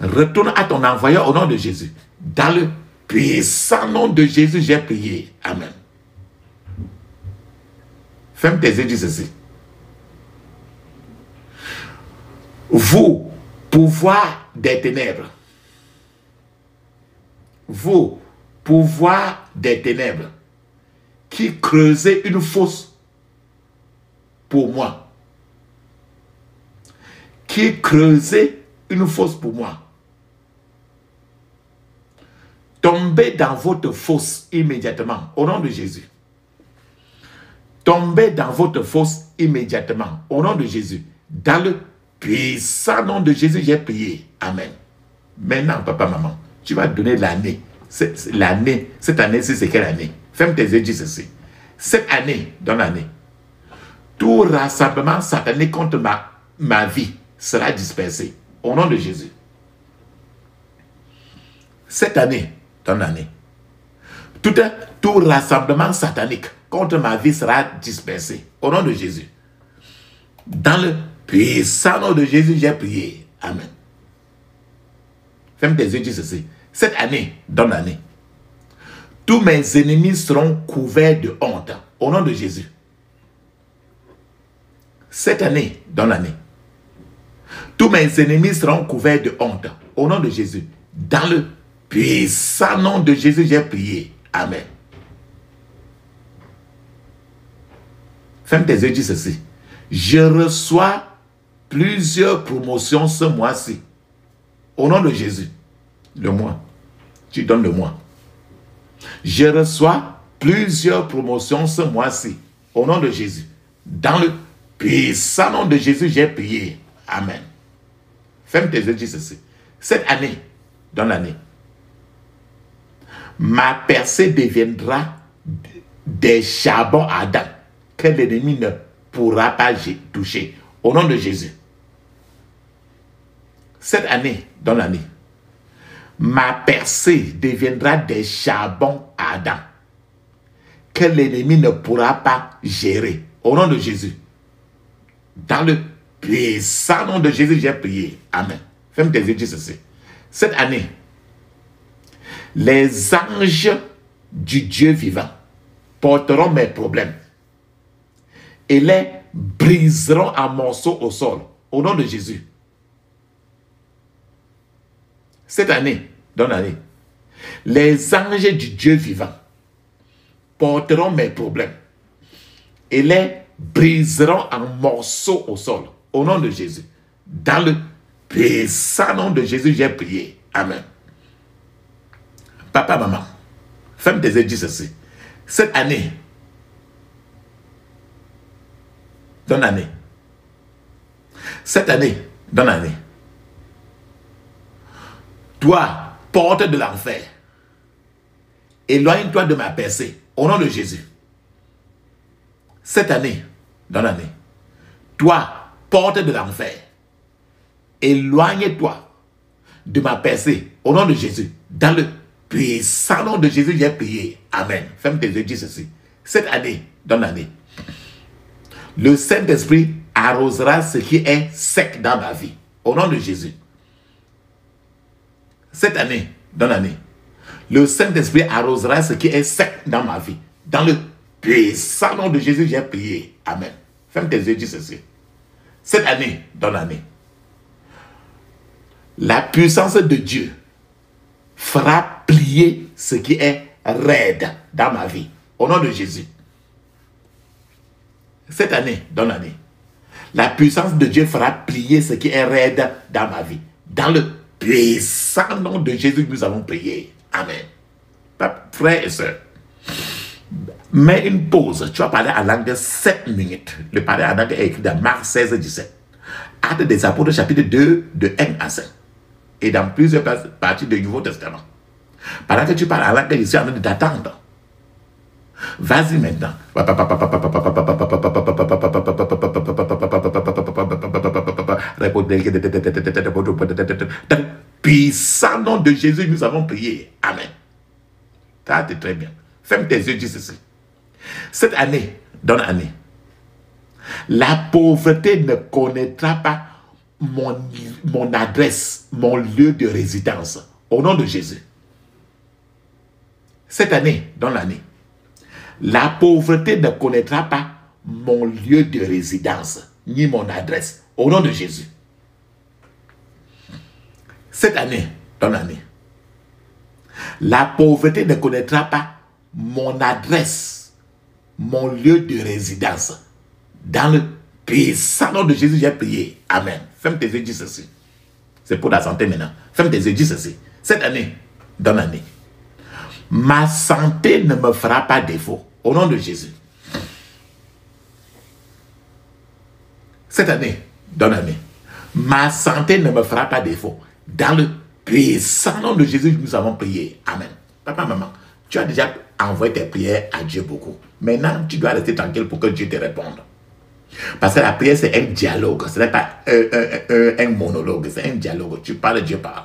Retourne à ton envoyeur au nom de Jésus. Dans le puissant nom de Jésus, j'ai prié. Amen. Ferme tes yeux, dis ceci. Vous, pouvoir des ténèbres, vous, pouvoir des ténèbres, qui creusez une fosse pour moi, qui creusez une fosse pour moi, tombez dans votre fosse immédiatement, au nom de Jésus. Tombez dans votre fosse immédiatement, au nom de Jésus. Dans le puissant nom de Jésus, j'ai prié. Amen. Maintenant, papa, maman, tu vas donner l'année. L'année, cette année-ci, c'est quelle année? Ferme tes yeux, dis ceci. Cette année, dans l'année, tout rassemblement satanique contre ma vie sera dispersé. Au nom de Jésus. Cette année, ton année, tout rassemblement satanique contre ma vie sera dispersé. Au nom de Jésus. Dans le puissant nom de Jésus, j'ai prié. Amen. Ferme tes yeux, dis ceci. Cette année, dans l'année, tous mes ennemis seront couverts de honte. Au nom de Jésus. Cette année, dans l'année, tous mes ennemis seront couverts de honte. Au nom de Jésus. Dans le puissant nom de Jésus, j'ai prié. Amen. Ferme tes yeux, dis ceci. Je reçois plusieurs promotions ce mois-ci. Au nom de Jésus. Le mois. Tu donnes le mois. Je reçois plusieurs promotions ce mois-ci. Au nom de Jésus. Dans le puissant nom de Jésus, j'ai prié. Amen. Ferme tes yeux, dis ceci. Cette année, dans l'année, ma percée deviendra des charbons ardents que l'ennemi ne pourra pas toucher. Au nom de Jésus. Cette année, dans l'année, ma percée deviendra des charbons ardents que l'ennemi ne pourra pas gérer. Au nom de Jésus. Dans le puissant nom de Jésus, j'ai prié. Amen. Ferme tes yeux, dis ceci. Cette année, les anges du Dieu vivant porteront mes problèmes et les briseront en morceaux au sol. Au nom de Jésus. Cette année, dans l'année, les anges du Dieu vivant porteront mes problèmes et les briseront en morceaux au sol. Au nom de Jésus. Dans le puissant nom de Jésus, j'ai prié. Amen. Papa, maman, ferme tes yeux, dis ceci. Cette année, dans l'année, cette année, dans l'année, toi, porte de l'enfer, éloigne-toi de ma percée, au nom de Jésus. Cette année, dans l'année, toi, porte de l'enfer, éloigne-toi de ma percée, au nom de Jésus. Dans le puissant nom de Jésus, j'ai prié. Amen. Ferme tes yeux, dis ceci. Cette année, dans l'année, le Saint-Esprit arrosera ce qui est sec dans ma vie, au nom de Jésus. Cette année, dans l'année, le Saint-Esprit arrosera ce qui est sec dans ma vie. Dans le puissant nom de Jésus, j'ai prié. Amen. Ferme tes yeux, dis ceci. Cette année, dans l'année, la puissance de Dieu fera plier ce qui est raide dans ma vie. Au nom de Jésus. Cette année, dans l'année, la puissance de Dieu fera plier ce qui est raide dans ma vie. Dans le puissant nom de Jésus, nous avons prié. Amen. Frères et sœurs, mets une pause. Tu vas parler en langue de 7 minutes. Le parler en langue est écrit dans Marc 16, 17. Actes des Apôtres, chapitre 2, de 1 à 5. Et dans plusieurs parties du Nouveau Testament. Pendant que tu parles en langue, je suis en train de t'attendre. Vas-y maintenant. Puissant nom de Jésus, nous avons prié. Amen. Ça, c'est très bien. Ferme tes yeux, dis ceci. Cette année, dans l'année, la pauvreté ne connaîtra pas mon adresse, mon lieu de résidence. Au nom de Jésus. Cette année, dans l'année, la pauvreté ne connaîtra pas mon lieu de résidence, ni mon adresse. Au nom de Jésus. Cette année, dans l'année, la pauvreté ne connaîtra pas mon adresse, mon lieu de résidence. Dans le puissant nom de Jésus, j'ai prié. Amen. Ferme tes yeux, dis ceci. C'est pour la santé maintenant. Ferme tes yeux, dis ceci. Cette année, dans l'année, ma santé ne me fera pas défaut. Au nom de Jésus. Cette année, dans l'année, ma santé ne me fera pas défaut. Dans le puissant nom de Jésus, nous avons prié. Amen. Papa, maman, tu as déjà envoyé tes prières à Dieu beaucoup. Maintenant, tu dois rester tranquille pour que Dieu te réponde. Parce que la prière, c'est un dialogue. Ce n'est pas un monologue, c'est un dialogue. Tu parles, Dieu parle.